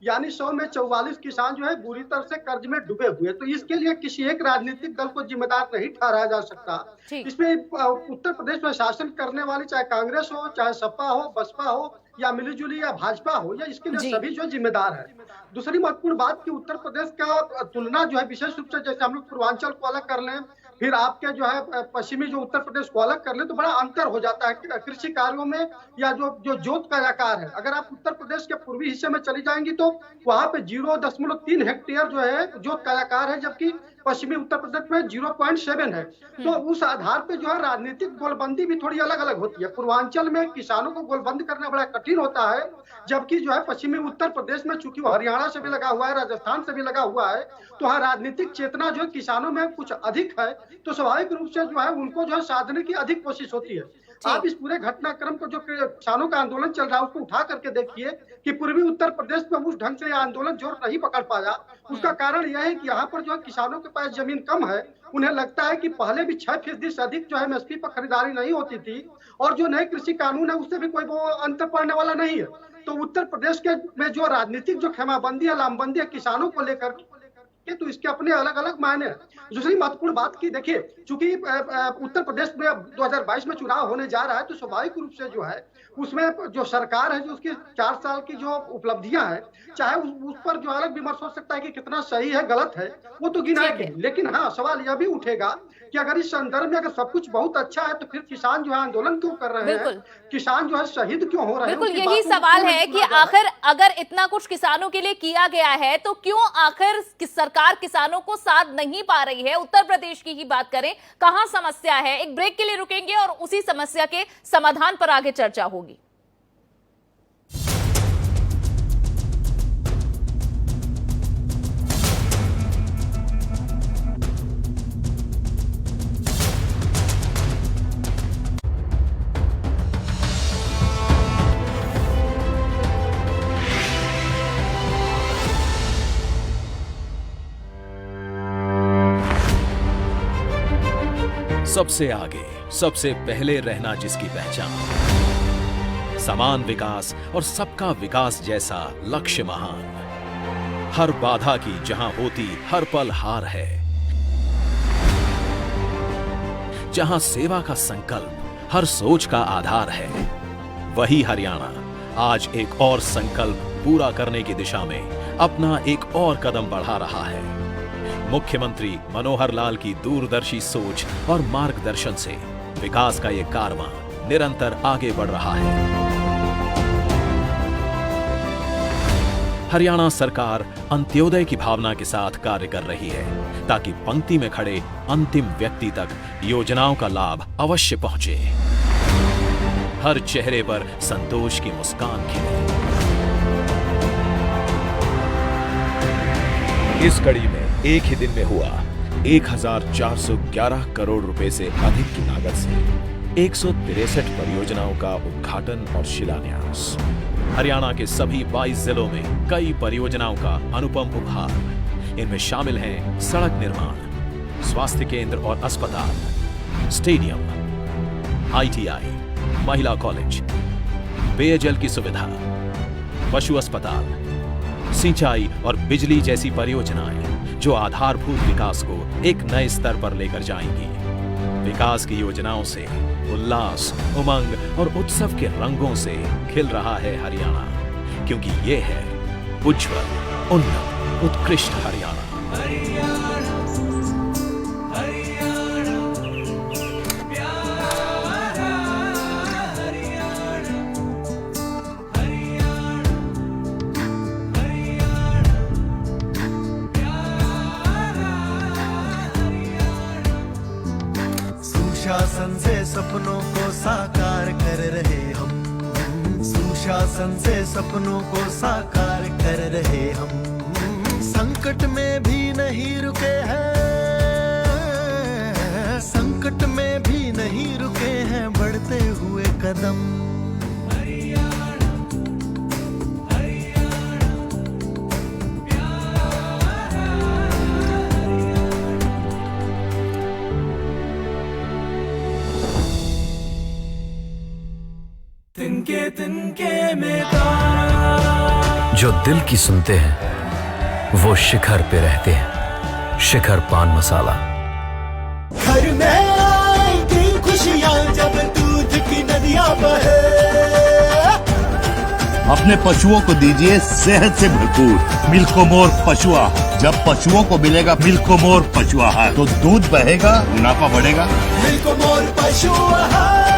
यानी 100 में 44 किसान जो है बुरी तरह से कर्ज में डूबे हुए। तो इसके लिए किसी एक राजनीतिक दल को जिम्मेदार नहीं ठहराया जा सकता। इसमें उत्तर प्रदेश में शासन करने वाली चाहे कांग्रेस हो, चाहे सपा हो, बसपा हो या मिलीजुली या भाजपा हो, या इसके लिए सभी जो जिम्मेदार है। दूसरी महत्वपूर्ण बात कि उत्तर प्रदेश का तुलना जो है विशेष रूप से, जैसे हम लोग पूर्वांचल को अलग कर लें फिर आपके जो है पश्चिमी जो उत्तर प्रदेश को अलग कर ले तो बड़ा अंतर हो जाता है कृषि कार्यों में, या जो जोत का आकार है। अगर आप उत्तर प्रदेश के पूर्वी हिस्से में चली जाएंगी तो वहां पे 0.3 हेक्टेयर जो है जोत का आकार है, जबकि पश्चिमी उत्तर प्रदेश में 0.7 है। तो उस आधार पे जो है राजनीतिक गोलबंदी भी थोड़ी अलग अलग होती है। पूर्वांचल में किसानों को गोलबंद करना बड़ा कठिन होता है, जबकि जो है पश्चिमी उत्तर प्रदेश में चूंकि वो हरियाणा से भी लगा हुआ है, राजस्थान से भी लगा हुआ है, तो हाँ राजनीतिक चेतना जो है किसानों में कुछ अधिक है, तो स्वाभाविक रूप से जो है उनको जो है साधने की अधिक कोशिश होती है। आप इस पूरे घटनाक्रम को जो किसानों का आंदोलन चल रहा है उसको उठा करके देखिए कि पूर्वी उत्तर प्रदेश में उस ढंग से आंदोलन जोर नहीं पकड़ पाया। उसका कारण यह है कि यहाँ पर जो है किसानों के पास जमीन कम है। उन्हें लगता है कि पहले भी 6% से अधिक जो है एमएसपी पर खरीदारी नहीं होती थी, और जो नए कृषि कानून है उससे भी कोई वो अंतर पड़ने वाला नहीं है। तो उत्तर प्रदेश के में जो राजनीतिक जो खेमाबंदी है, लामबंदी है किसानों को लेकर, तो इसके अपने अलग अलग मायने हैं। दूसरी महत्वपूर्ण बात की देखिए, चूंकि उत्तर प्रदेश में 2022 में चुनाव होने जा रहा है, तो स्वाभाविक रूप से जो है उसमें जो सरकार है, जो उसकी 4 साल की जो उपलब्धियां हैं, चाहे उस पर जो अलग विमर्श हो सकता है कि कितना सही है गलत है, वो तो गिनाएंगे। लेकिन हाँ सवाल यह भी उठेगा कि अगर इस संदर्भ में अगर सब कुछ बहुत अच्छा है तो फिर किसान जो है आंदोलन क्यों कर रहे हैं, किसान जो है शहीद क्यों हो रहे हैं। बिल्कुल यही सवाल है कि आखिर अगर इतना कुछ किसानों के लिए किया गया है तो क्यों आखिर सरकार किसानों को साथ नहीं पा रही है। उत्तर प्रदेश की ही बात करें, कहां समस्या है। एक ब्रेक के लिए रुकेंगे और उसी समस्या के समाधान पर आगे चर्चा होगी। सबसे आगे, सबसे पहले रहना जिसकी पहचान, समान विकास और सबका विकास जैसा लक्ष्य महान, हर बाधा की जहां होती हर पल हार है, जहां सेवा का संकल्प हर सोच का आधार है, वही हरियाणा आज एक और संकल्प पूरा करने की दिशा में अपना एक और कदम बढ़ा रहा है। मुख्यमंत्री मनोहर लाल की दूरदर्शी सोच और मार्गदर्शन से विकास का ये कारवां निरंतर आगे बढ़ रहा है। हरियाणा सरकार अंत्योदय की भावना के साथ कार्य कर रही है ताकि पंक्ति में खड़े अंतिम व्यक्ति तक योजनाओं का लाभ अवश्य पहुंचे, हर चेहरे पर संतोष की मुस्कान खिले। इस कड़ी में एक ही दिन में हुआ 1411 करोड़ रुपए से अधिक की लागत से 163 परियोजनाओं का उद्घाटन और शिलान्यास। हरियाणा के सभी 22 जिलों में कई परियोजनाओं का अनुपम उपहार। इनमें शामिल हैं सड़क निर्माण, स्वास्थ्य केंद्र और अस्पताल, स्टेडियम, ITI, महिला कॉलेज, पेयजल की सुविधा, पशु अस्पताल, सिंचाई और बिजली जैसी परियोजनाएं जो आधारभूत विकास को एक नए स्तर पर लेकर जाएंगी। विकास की योजनाओं से उल्लास, उमंग और उत्सव के रंगों से खिल रहा है हरियाणा, क्योंकि ये है उज्जवल, उन्नत, उत्कृष्ट हरियाणा। सुशासन से सपनों को साकार कर रहे हम, सुशासन से सपनों को साकार कर रहे हम, संकट में भी नहीं रुके हैं, संकट में भी नहीं रुके हैं, बढ़ते हुए कदम। तिनके में जो दिल की सुनते हैं वो शिखर पे रहते हैं। शिखर पान मसाला। घर में आएगी खुशियां जब दूध की नदियां बहे, अपने पशुओं को दीजिए सेहत से भरपूर मिल्कोमोर पशु आहार। जब पशुओं को मिलेगा मिल्कोमोर पशु आहार तो दूध बहेगा, मुनाफा बढ़ेगा। मिल्कोमोर पशु आहार।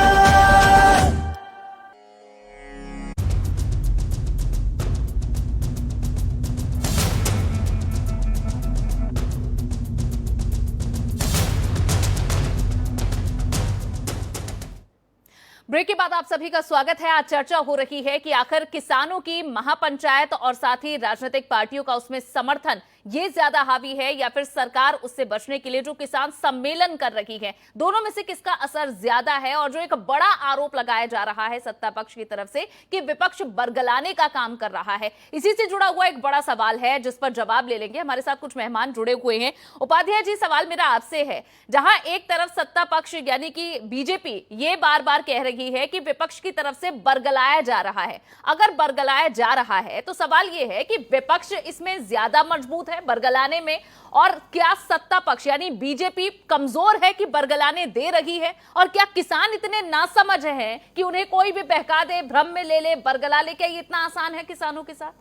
ब्रेक के बाद आप सभी का स्वागत है। आज चर्चा हो रही है कि आखिर किसानों की महापंचायत और साथ ही राजनीतिक पार्टियों का उसमें समर्थन ये ज्यादा हावी है या फिर सरकार उससे बचने के लिए जो किसान सम्मेलन कर रही है, दोनों में से किसका असर ज्यादा है। और जो एक बड़ा आरोप लगाया जा रहा है सत्ता पक्ष की तरफ से कि विपक्ष बरगलाने का काम कर रहा है, इसी से जुड़ा हुआ एक बड़ा सवाल है जिस पर जवाब ले लेंगे। हमारे साथ कुछ मेहमान जुड़े हुए हैं। उपाध्याय जी, सवाल मेरा आपसे है, जहां एक तरफ सत्ता पक्ष यानी कि बीजेपी ये बार बार कह रही है कि विपक्ष की तरफ से बरगलाया जा रहा है, अगर बरगलाया जा रहा है तो सवाल ये है कि विपक्ष इसमें ज्यादा मजबूत है बरगलाने में, और क्या सत्ता पक्ष यानी बीजेपी कमजोर है कि बरगलाने दे रही है, और क्या किसान इतने नासमझ हैं कि उन्हें कोई भी बहका दे, भ्रम में ले ले, बरगला ले? क्या ये इतना आसान है किसानों के साथ?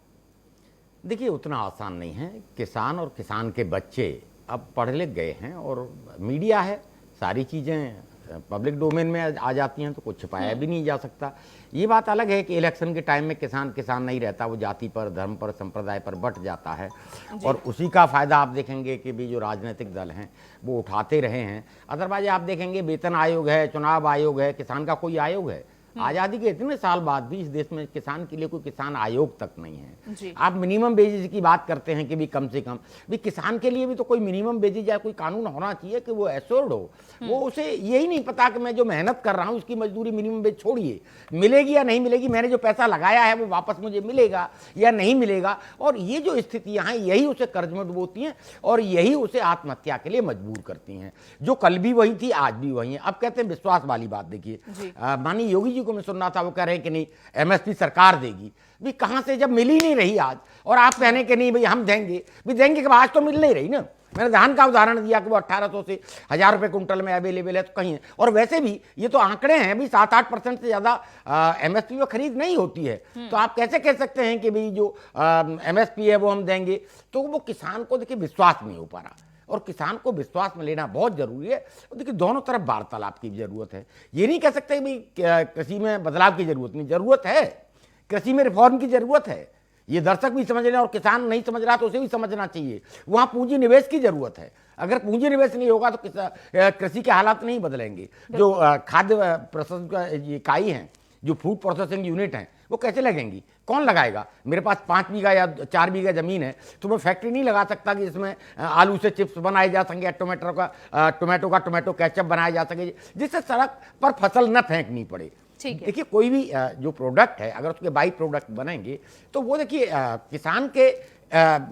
देखिए, उतना आसान नहीं है। किसान और किसान के बच्चे अब पढ़ लिख गए हैं और मीडिया है, सारी चीजें पब्लिक डोमेन में आ जाती हैं, तो कुछ छिपाया भी नहीं जा सकता। ये बात अलग है कि इलेक्शन के टाइम में किसान किसान नहीं रहता, वो जाति पर, धर्म पर, संप्रदाय पर बंट जाता है और उसी का फायदा आप देखेंगे कि भी जो राजनीतिक दल हैं वो उठाते रहे हैं। अदरवाइज आप देखेंगे वेतन आयोग है, चुनाव आयोग है, किसान का कोई आयोग है? आजादी के इतने साल बाद भी इस देश में किसान के लिए कोई किसान आयोग तक नहीं है। आप मिनिमम वेजेज की बात करते हैं कि भी कम से कम भी किसान के लिए भी तो कोई मिनिमम वेजेज या कोई कानून होना चाहिए कि वो एश्योर्ड हो। वो उसे यही नहीं पता कि मैं जो मेहनत कर रहा हूँ उसकी मजदूरी मिनिमम वेज छोड़िए, मिलेगी या नहीं मिलेगी, मैंने जो पैसा लगाया है वो वापस मुझे मिलेगा या नहीं मिलेगा। और ये जो स्थितियां हैं यही उसे कर्ज में डुबोती हैं और यही उसे आत्महत्या के लिए मजबूर करती हैं। जो कल भी वही थी, आज भी वही है। अब कहते हैं विश्वास वाली बात। देखिए, माननीय योगी जी को मैं सुन रहा था, वो कह रहे हैं कि नहीं एमएसपी सरकार देगी। भी कहां से, जब मिल ही नहीं रही आज, और आप कहने कि नहीं भाई हम देंगे, भी देंगे कि आज तो मिल नहीं रही ना। मैंने धान का उदाहरण दिया कि वो 1800 से 1000 रुपए कुंटल में अवेलेबल है, तो कहीं है। और वैसे भी ये तो आंकड़े हैं, भी 7-8% से ज्यादा एमएसपी में खरीद नहीं होती है। तो आप कैसे कह सकते हैं कि भाई जो एमएसपी है वो हम देंगे? तो वो किसान को देखिए विश्वास नहीं हो पा रहा, और किसान को विश्वास में लेना बहुत जरूरी है। देखिए, दोनों तरफ वार्तालाप की जरूरत है। ये नहीं कह सकते भी कृषि में बदलाव की जरूरत नहीं, जरूरत है, कृषि में रिफॉर्म की जरूरत है। ये दर्शक भी समझ रहे हैं और किसान नहीं समझ रहा तो उसे भी समझना चाहिए। वहां पूंजी निवेश की जरूरत है। अगर पूंजी निवेश नहीं होगा तो कृषि के हालात नहीं बदलेंगे। जो खाद्य प्रसंस्करण इकाई है, जो फूड प्रोसेसिंग यूनिट है, वो कैसे लगेंगी? कौन लगाएगा? मेरे पास 5 बीघा या 4 बीघा जमीन है, तो मैं फैक्ट्री नहीं लगा सकता कि इसमें आलू से चिप्स बनाए जा सके, टोमेटो का टोमेटो केचप बनाया जा सके, जिससे सड़क पर फसल न फेंकनी पड़े। देखिए, कोई भी जो प्रोडक्ट है अगर उसके बाई प्रोडक्ट बनेंगे तो वो देखिए किसान के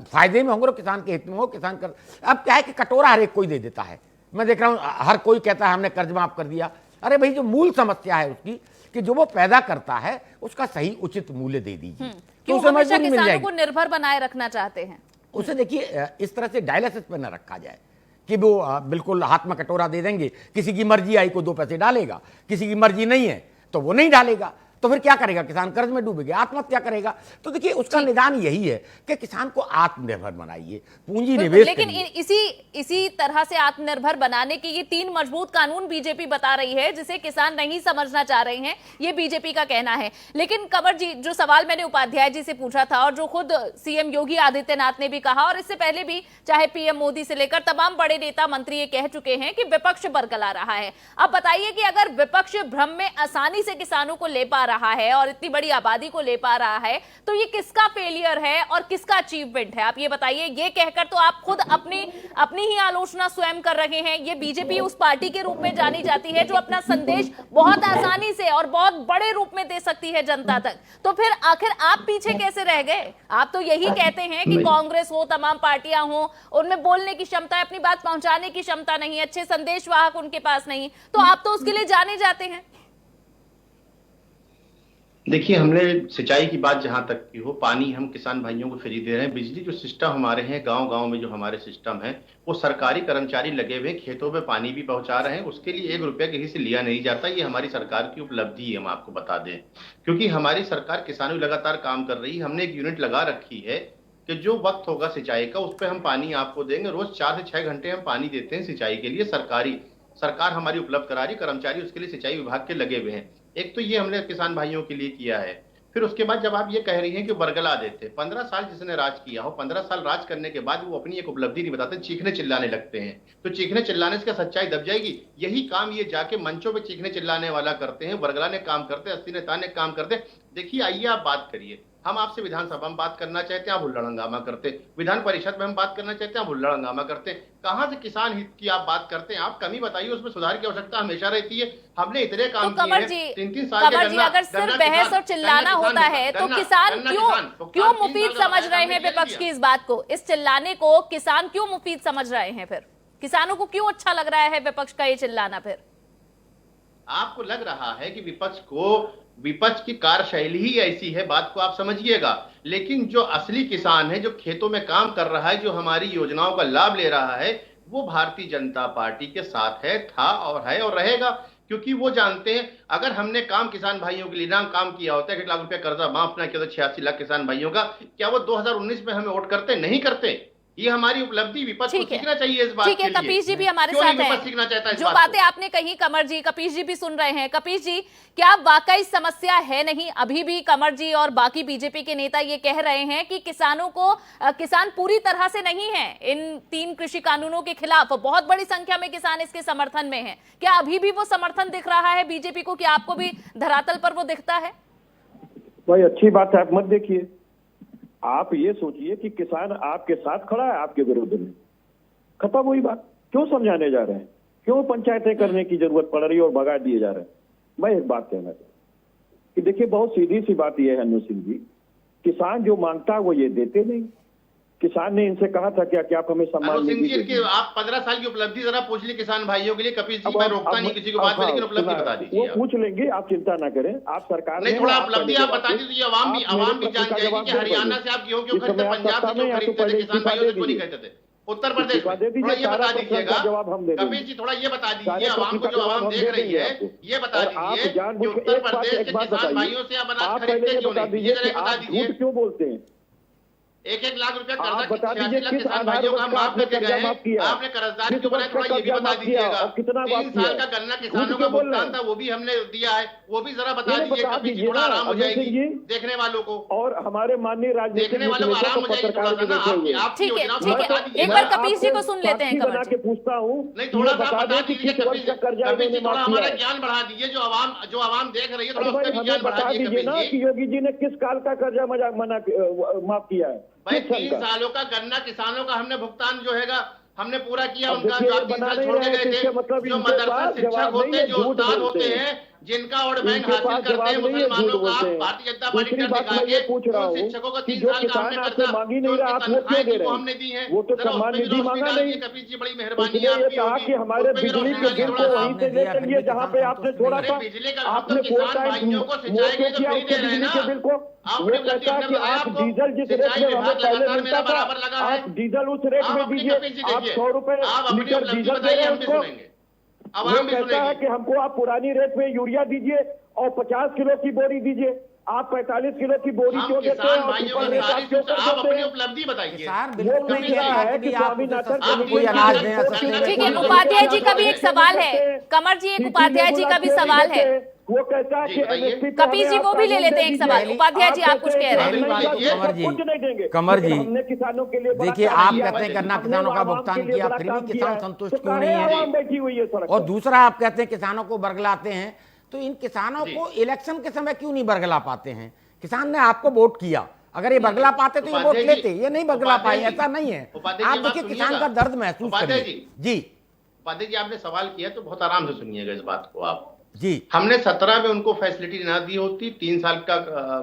फायदे में होंगे और किसान के हित में हो। किसान कर, अब क्या है कि कटोरा हर एक कोई दे देता है। मैं देख रहा हूँ हर कोई कहता है हमने कर्ज माफ कर दिया। अरे भाई, जो मूल समस्या है उसकी कि जो वो पैदा करता है उसका सही उचित मूल्य दे दीजिए, तो उसे मजदूरी मिल जाएगी। को निर्भर बनाए रखना चाहते हैं उसे देखिए इस तरह से डायलिसिस पर न रखा जाए कि वो बिल्कुल हाथ में कटोरा दे देंगे, किसी की मर्जी आई को 2 पैसे डालेगा, किसी की मर्जी नहीं है तो वो नहीं डालेगा। तो फिर क्या करेगा? किसान कर्ज में डूबेगा, आत्महत्या करेगा। तो देखिए, उसका निदान यही है कि किसान को आत्मनिर्भर बनाइए, पूंजी निवेश। लेकिन इसी तरह से आत्मनिर्भर बनाने के ये 3 मजबूत कानून बीजेपी बता रही है, जिसे किसान नहीं समझना चाह रहे हैं, ये बीजेपी का कहना है। लेकिन कंवर जी, जो सवाल मैंने उपाध्याय जी से पूछा था और जो खुद सीएम योगी आदित्यनाथ ने भी कहा, और इससे पहले भी चाहे पीएम मोदी से लेकर तमाम बड़े नेता मंत्री ये कह चुके हैं कि विपक्ष बरगला रहा है। अब बताइए कि अगर विपक्ष भ्रम में आसानी से किसानों को ले पा रहा है और इतनी बड़ी आबादी को ले पा रहा है, तो ये किसका फेलियर है और किसका अचीवमेंट है? आप ये बताइए। ये कहकर तो आप खुद अपनी ही आलोचना स्वयं कर रहे हैं। ये बीजेपी उस पार्टी के रूप में जानी जाती है जो अपना संदेश बहुत आसानी से और बहुत बड़े रूप में दे सकती है जनता तक। तो फिर आखिर आप पीछे कैसे रह गए? आप तो यही कहते हैं कि कांग्रेस हो, तमाम पार्टियां हो, उनमें बोलने की क्षमता है, अपनी बात पहुंचाने की क्षमता नहीं, अच्छे संदेशवाहक उनके पास नहीं, तो आप तो उसके लिए जाने जाते हैं। देखिए, हमने सिंचाई की बात जहां तक की हो, पानी हम किसान भाइयों को फ्री दे रहे हैं। बिजली जो सिस्टम हमारे हैं गांव गांव में, जो हमारे सिस्टम है, वो सरकारी कर्मचारी लगे हुए खेतों में पानी भी पहुंचा रहे हैं। उसके लिए 1 रुपया कहीं से लिया नहीं जाता। ये हमारी सरकार की उपलब्धि है, हम आपको बता दें, क्योंकि हमारी सरकार किसानों लगातार काम कर रही है। हमने एक यूनिट लगा रखी है कि जो वक्त होगा सिंचाई का, उस पर हम पानी आपको देंगे। रोज 4 से 6 घंटे हम पानी देते हैं सिंचाई के लिए। सरकार हमारी उपलब्ध करा रही, कर्मचारी उसके लिए सिंचाई विभाग के लगे हुए हैं। एक तो ये हमने किसान भाइयों के लिए किया है। फिर उसके बाद जब आप ये कह रही हैं कि बरगला देते, 15 साल जिसने राज किया हो, 15 साल राज करने के बाद वो अपनी एक उपलब्धि नहीं बताते, चीखने चिल्लाने लगते हैं। तो चीखने चिल्लाने से क्या सच्चाई दब जाएगी? यही काम ये जाके मंचों पे चीखने चिल्लाने वाला करते हैं, बरगलाने काम करते हैं, अस्सी नेताने काम करते हैं। देखिए, आइए आप बात करिए। हम आपसे विधानसभा में बात करना चाहते हैं, आप हुल्लड़ हंगामा करते। विधान परिषद में हम बात करना चाहते हैं, आप हुल्लड़ हंगामा करते। कहां से किसान हित की आप बात करते हैं? आप कमी बताइए, उसमें सुधार की आवश्यकता हमेशा रहती है। हमने इतने काम किए हैं, 3-3 साल के गन्ना, अगर सिर्फ बहस और चिल्लाना होता है तो किसान क्यों मुफीद समझ रहे हैं विपक्ष की इस बात को? इस चिल्लाने को किसान क्यों मुफीद समझ रहे हैं? फिर किसानों को क्यों अच्छा लग रहा है विपक्ष का ये चिल्लाना? फिर आपको लग रहा है कि विपक्ष की कार्यशैली ही ऐसी है, बात को आप समझिएगा। लेकिन जो असली किसान है, जो खेतों में काम कर रहा है, जो हमारी योजनाओं का लाभ ले रहा है, वो भारतीय जनता पार्टी के साथ है, था और है और रहेगा। क्योंकि वो जानते हैं, अगर हमने काम किसान भाइयों के लिए ना काम किया होता है, 1 लाख रुपया कर्जा माफ ना किया तो 86 लाख किसान भाइयों का, क्या वो 2019 में हमें वोट करते? नहीं करते। ये हमारी उपलब्धि, विपक्ष को सीखना चाहिए इस बात के लिए। ठीक है, कपीश जी भी हमारे साथ हैं। जो बातें आपने कही कमर जी, कपीश जी भी सुन रहे हैं। कपीश जी, क्या वाकई समस्या है नहीं? अभी भी कमर जी और बाकी बीजेपी के नेता ये कह रहे हैं कि किसान पूरी तरह से नहीं है इन 3 कृषि कानूनों के खिलाफ। बहुत बड़ी संख्या में किसान इसके समर्थन में है। क्या अभी भी वो समर्थन दिख रहा है बीजेपी को? क्या आपको भी धरातल पर वो दिखता है? भाई, अच्छी बात है, आप मत देखिए। आप ये सोचिए कि किसान आपके साथ खड़ा है, आपके विरुद्ध में। खत्म हुई बात। क्यों समझाने जा रहे हैं? क्यों पंचायतें करने की जरूरत पड़ रही है और भगा दिए जा रहे हैं? मैं एक बात कहना चाहता हूं कि देखिए, बहुत सीधी सी बात यह है अनु सिंह जी, किसान जो मांगता है वो ये देते नहीं। किसान ने इनसे कहा था क्या आप हमें सम्मान नहीं? आप 15 साल की उपलब्धि जरा पूछ ली किसान भाइयों के लिए। कपीश जी, मैं रोकता नहीं किसी को बात में, लेकिन उपलब्धि बता दीजिए। वो पूछ लेंगे, आप चिंता ना करें। आप सरकार नहीं, थोड़ा उपलब्धि आप बता दीजिए, आवाम भी जान जाएगी कि हरियाणा से आप गेहूं क्यों खरीदते, पंजाब से क्यों खरीदते थे, किसान भाइयों से क्यों नहीं खरीदते थे, उत्तर प्रदेश में? थोड़ा ये बता दीजिएगा कपीश जी, थोड़ा ये बता दीजिए आवाम को, जो आवाम देख रही है, ये बता दीजिए कि उत्तर प्रदेश के किसान भाइयों से आप अनाज खरीदते क्यों नहीं? ये जरा बता दीजिए। क्यों बोलते हैं? 1-1 लाख रुपया कर्जा 86 लाख किसान भाइयों का माफ करके गए। आपने कर्जदारी क्यों बनाया, थोड़ा ये भी बता दीजिएगा। 3 साल का गन्ना किसानों का भुगतान था, वो भी हमने दिया है, वो भी जरा बता दीजिए। कपीश जी, थोड़ा आराम हो जाएगी देखने वालों को, और हमारे माननीय देखने वालों को आराम हो जाएगी थोड़ा सा ना। आपकी योजना को बता दीजिए। एक बार कपीश जी को सुन लेते हैं। बना के पूछता हूँ, नहीं, थोड़ा सा बता दीजिए कपीश जी, थोड़ा हमारा ज्ञान बढ़ा दीजिए। जो आवाम देख रही है, थोड़ा उसका भी ज्ञान बढ़ा दीजिए ना कि योगी जी ने किस काल का कर्जा माफ किया है। भाई, 3 सालों का गन्ना किसानों का हमने भुगतान जो हैगा हमने पूरा किया। उनका जो आप 3 साल छोड़ के गए थे, जो मदरसा शिक्षक होते हैं, जो उस्ताद होते हैं, जिनका वोट बैंक हासिल करते हैं मुसलमानों का, भारतीय जनता पार्टी का दिखा के उन शिक्षकों को 3 साल का हमने कर्जा, तनख्वाहें वो हमने दी है। कपीश जी, बड़ी मेहरबानी है आपकी। हमारे बिजली के बिल को वहीं से ले चलिए जहाँ पे आपने छोड़ा था। बिजली का आपने किसान भाइयों को सिंचाई के लिए फ्री दे रहे हैं ना। वो कहता है कि आप डीजल जिस रेट में हमें पहले मिलता था, आप डीजल उस रेट में दीजिए। आप 100 रुपए लीटर डीजल दे रहे हैं उसको। वो कहता है कि हमको आप पुरानी रेट में यूरिया दीजिए और 50 किलो की बोरी दीजिए। आप 45 किलो की बोरी क्यों देते हैं? आप अपनी उपलब्धि बताइए। ठीक है, उपाध्याय जी का भी एक सवाल है। कमर जी, एक उपाध्याय जी का भी सवाल है। वो कहता है कि कपीश जी, वो भी ले लेते हैं एक सवाल। उपाध्याय जी, आप कुछ कह रहे हैं? कमर जी, हमने किसानों के लिए देखिए, आप कहते हैं गन्ना किसानों का भुगतान किया, फिर भी किसान संतुष्ट क्यों नहीं है? बैठी हुई है सड़क। और दूसरा, आप कहते हैं किसानों को बरगलाते हैं, तो इन किसानों को इलेक्शन के समय क्यों नहीं बरगला पाते हैं? किसान ने आपको वोट किया, अगर ये बरगला पाते तो ये वोट लेते, ये नहीं बरगला पाए, ऐसा नहीं है। आप देखिए, किसान का दर्द महसूस करिए। जी उपाध्याय जी, आपने सवाल किया तो बहुत आराम से सुनिएगा इस बात को आप जी। हमने 17 में उनको फैसिलिटी ना दी होती, 3 साल का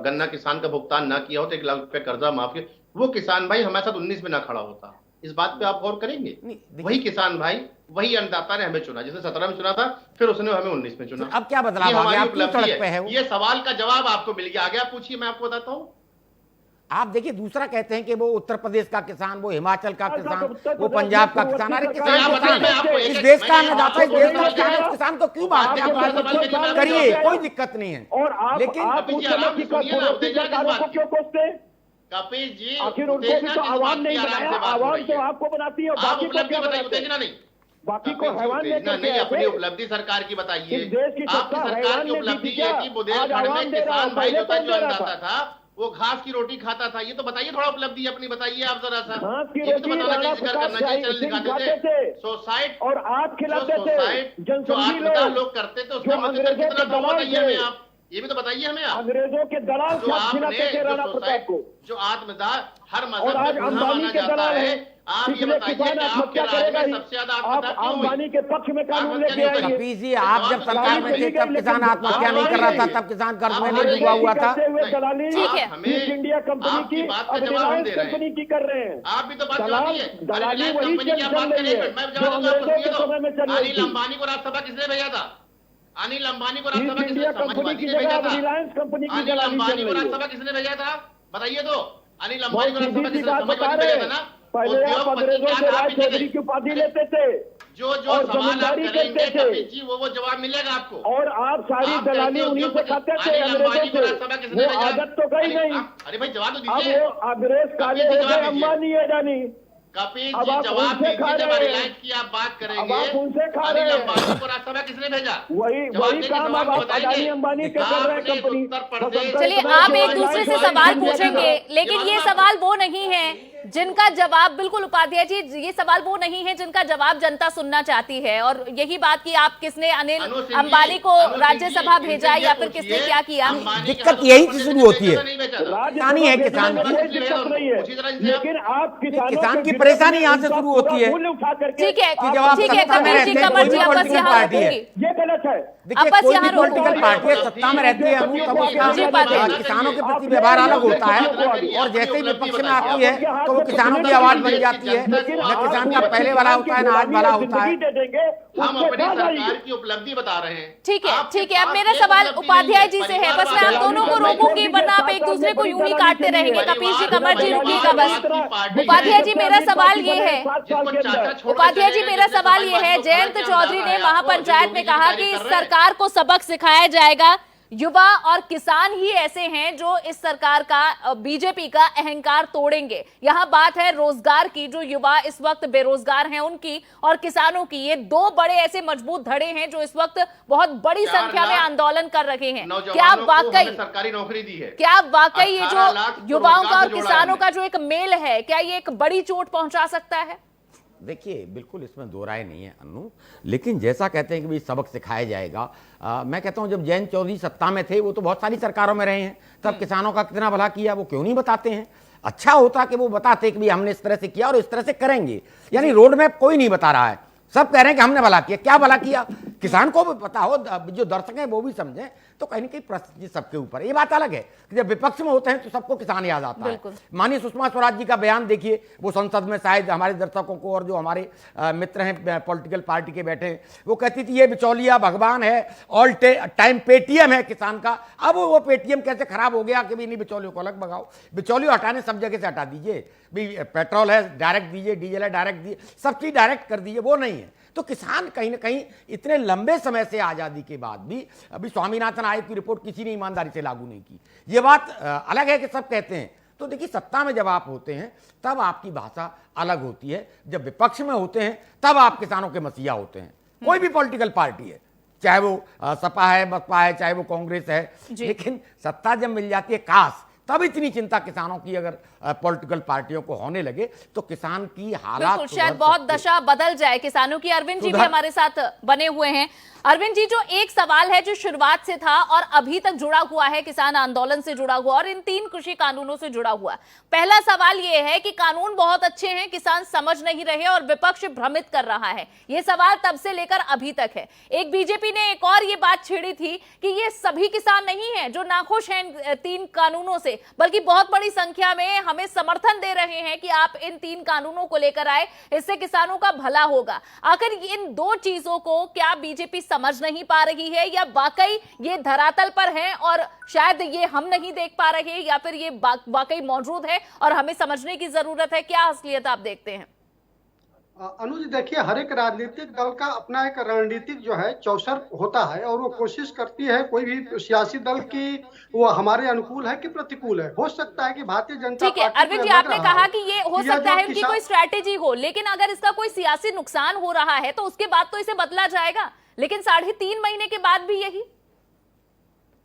गन्ना किसान का भुगतान ना किया होता, 1 लाख रुपया कर्जा माफ किया, वो किसान भाई हमारे साथ 19 में ना खड़ा होता। इस बात पे आप गौर करेंगे? वही किसान भाई, वही अन्नदाता ने हमें चुना, जैसे 17 में चुना था, फिर उसने हमें 19 में चुना। अब क्या बदलाव आ गया? क्यों सड़क पे है वो? ये सवाल का जवाब आपको मिल गया, आगे आप पूछिए, मैं आपको बताता हूँ। आप देखिए, दूसरा कहते हैं कि वो उत्तर प्रदेश का किसान, वो हिमाचल का किसान, वो पंजाब का किसान। अरे किसान इस देश का अन्नदाता, इस देश का किसान, उस किसान को क्यों बांटते हैं? करिए, कोई दिक्कत नहीं है। और लेकिन क्यों कोसते? कपिल जी, आखिर उनको भी तो आवाम नहीं बनाया, आवाम तो आपको बनाती है, बाकी को क्या बनाते हैं? नहीं, बाकी को हैवान नहीं, अपनी उपलब्धि सरकार की बताइए। आपकी सरकार की उपलब्धि है कि बुंदेलखंड में किसान भाई जो अन्नदाता था वो घास की रोटी खाता था, ये तो बताइए, थोड़ा उपलब्धि अपनी बताइए आप जरा सा। ये तो बताना चाहिए, जिक्र करना चाहिए, चैनल दिखाते थे सोसाइटी, और आप खिलाते थे, जो आत्मदान लोग करते थे उसका मतलब कितना बहुत है हमें, आप ये भी तो बताइए हमें। आप अंग्रेजों के दलाल खिलाते थे राणा प्रताप को, जो आत्मदान हर मजहब में गुनाह माना जाता है। आप ये बताइए कि आपके राज्य में सबसे ज्यादा आत्महत्या क्यों हुई? अंबानी के पक्ष में कानून लेके आएंगे। कपीस जी, आप जब सरकार में थे तब किसान आत्महत्या नहीं कर रहा था, तब किसान कर्ज में नहीं डूबा हुआ था। ठीक है, ईस्ट इंडिया कंपनी की और रिलायंस कंपनी की कर रहे हैं। आप भी तो बात करिए, दलाली वही चल रही है जो अंग्रेजों के समय में चल रही थी। अनिल अंबानी को राज्यसभा किसने भेजा था? अनिल अंबानी को राज्यसभा ईस्ट इंडिया कंपनी की जगह रिलायंस कंपनी की अनिल अंबानी को राज्यसभा किसने भेजा था? बताइए तो। अनिल अंबानी को राज्यसभा किसने भेजा था ना? पहले आप अंग्रेजों से राज चौधरी की उपाधि लेते थे, जो जमींदारी करते थे जी, वो जवाब मिलेगा आपको। और आप सारी दलाली उन्हीं से खाते थे, अंग्रेजों से। वो आदत तो गई नहीं। अरे भाई जवाब तो दीजिए। अब वो अंग्रेज काले हो गए, अंबानी है जानी। कपिल जी जवाब दीजिए, जब रिलायंस की आप बात करेंगे। अब आप उनसे खा रहे हैं। अंबानी को राज्यसभा किसने भेजा? वही काम अब आप अडानी अंबानी के कर रहे हैं कंपनी। चलिए, आप एक दूसरे से सवाल पूछेंगे, लेकिन ये सवाल वो नहीं है जिनका जवाब, बिल्कुल उपाध्याय जी, ये सवाल वो नहीं है जिनका जवाब जनता सुनना चाहती है। और यही बात कि आप किसने अनिल अंबानी को राज्यसभा भेजा या फिर किसने क्या किया, दिक्कत यही से शुरू होती है। परेशानी है किसान की, लेकिन आप किसान की परेशानी यहाँ से शुरू होती है। ठीक है, ठीक है, कमल जी, कमल जी, आपस यहाँ रोकूंगी। ये गलत है। देखिए, कोई भी पॉलिटिकल पार्टी सत्ता में रहती है, किसानों के प्रति व्यवहार अलग होता है, और जैसे ही विपक्ष में आती है तो वो किसानों की आवाज बन जाती है। न किसान का पहले वाला होता है, न आज वाला होता है। हम अपनी सरकार की उपलब्धि बता रहे हैं। ठीक है, ठीक है। अब मेरा सवाल उपाध्याय जी से है, बस मैं आप दोनों को रोकूंगी, वरना आप एक दूसरे को यूं ही काटते रहेंगे। कपिल जी, कमल जी, रुकिएगा बस। उपाध्याय जी, मेरा सवाल ये है, उपाध्याय जी, मेरा सवाल ये है, जयंत चौधरी ने महापंचायत में कहा कि सरकार को सबक सिखाया जाएगा। युवा और किसान ही ऐसे हैं जो इस सरकार का, बीजेपी का अहंकार तोड़ेंगे। यहां बात है रोजगार की, जो युवा इस वक्त बेरोजगार हैं उनकी, और किसानों की। ये दो बड़े ऐसे मजबूत धड़े हैं जो इस वक्त बहुत बड़ी संख्या में आंदोलन कर रहे हैं। क्या वाकई सरकारी नौकरी दी है? क्या वाकई ये जो युवाओं का और किसानों का जो एक मेल है, क्या ये एक बड़ी चोट पहुंचा सकता है? देखिए, बिल्कुल इसमें दो राय नहीं है अन्नू, लेकिन जैसा कहते हैं कि भाई सबक सिखाया जाएगा, मैं कहता हूं जब जयंत चौधरी सत्ता में थे, वो तो बहुत सारी सरकारों में रहे हैं, तब किसानों का कितना भला किया, वो क्यों नहीं बताते हैं? अच्छा होता कि वो बताते कि भाई हमने इस तरह से किया और इस तरह से करेंगे। यानी रोड मैप कोई नहीं बता रहा है, सब कह रहे हैं कि हमने भला किया। क्या भला किया? किसान को भी पता हो, जो दर्शक हैं वो भी समझें, तो कहीं ना कहीं प्रश्न सबके ऊपर। ये बात अलग है कि जब विपक्ष में होते हैं तो सबको किसान याद आता है। माननीय सुषमा स्वराज जी का बयान देखिए, वो संसद में, शायद हमारे दर्शकों को और जो हमारे मित्र हैं पॉलिटिकल पार्टी के बैठे हैं, वो कहती थी ये बिचौलिया भगवान है, ऑल टाइम पेटीएम है किसान का। अब वो पेटीएम कैसे खराब हो गया कि भाई नहीं, बिचौलियों को अलग भगाओ, बिचौलियों हटाने सब जगह से हटा दीजिए। भाई पेट्रोल है डायरेक्ट दीजिए, डीजल है डायरेक्ट दीजिए, सब चीज डायरेक्ट कर दीजिए, वो नहीं है। तो किसान कहीं ना कहीं इतने लंबे समय से, आजादी के बाद भी, अभी स्वामीनाथन आयोग की रिपोर्ट किसी ने ईमानदारी से लागू नहीं की। ये बात अलग है कि सब कहते हैं। तो देखिए, सत्ता में जब आप होते हैं तब आपकी भाषा अलग होती है, जब विपक्ष में होते हैं तब आप किसानों के मसीहा होते हैं। कोई भी पॉलिटिकल पार्टी है, चाहे वो सपा है, बसपा है, चाहे वो कांग्रेस है, लेकिन सत्ता जब मिल जाती है काश, तब इतनी चिंता किसानों की अगर पॉलिटिकल पार्टियों को होने लगे तो किसान की हालात शायद बहुत दशा बदल जाए किसानों की। अरविंद जी भी हमारे साथ बने हुए हैं। अरविंद जी, जो एक सवाल है जो शुरुआत से था और अभी तक जुड़ा हुआ है, किसान आंदोलन से जुड़ा हुआ और इन 3 कृषि कानूनों से जुड़ा हुआ, पहला सवाल यह है कि कानून बहुत अच्छे हैं, किसान समझ नहीं रहे और विपक्ष भ्रमित कर रहा है। यह सवाल तब से लेकर अभी तक है। एक बीजेपी ने एक और ये बात छेड़ी थी कि ये सभी किसान नहीं है जो नाखुश हैं 3 कानूनों से, बल्कि बहुत बड़ी संख्या में हमें समर्थन दे रहे हैं कि आप इन 3 कानूनों को लेकर आए, इससे किसानों का भला होगा। आखिर इन 2 चीजों को क्या बीजेपी समझ नहीं पा रही है, या वाकई ये धरातल पर हैं और शायद ये हम नहीं देख पा रहे, या फिर ये वाकई मौजूद है और हमें समझने की जरूरत है? क्या असलियत आप देखते हैं? अनुज देखिए, हर एक राजनीतिक दल का अपना एक रणनीतिक जो है चौसर होता है और वो कोशिश करती है कोई भी सियासी दल की वो हमारे अनुकूल है कि प्रतिकूल है। हो सकता है कि भारतीय जनता ठीक है अरविंद जी, आपने कहा कि ये हो सकता है उनकी कोई स्ट्रैटेजी हो, लेकिन अगर इसका कोई सियासी नुकसान हो रहा है तो उसके बाद तो इसे बदला जाएगा, लेकिन 3.5 महीने के बाद भी यही।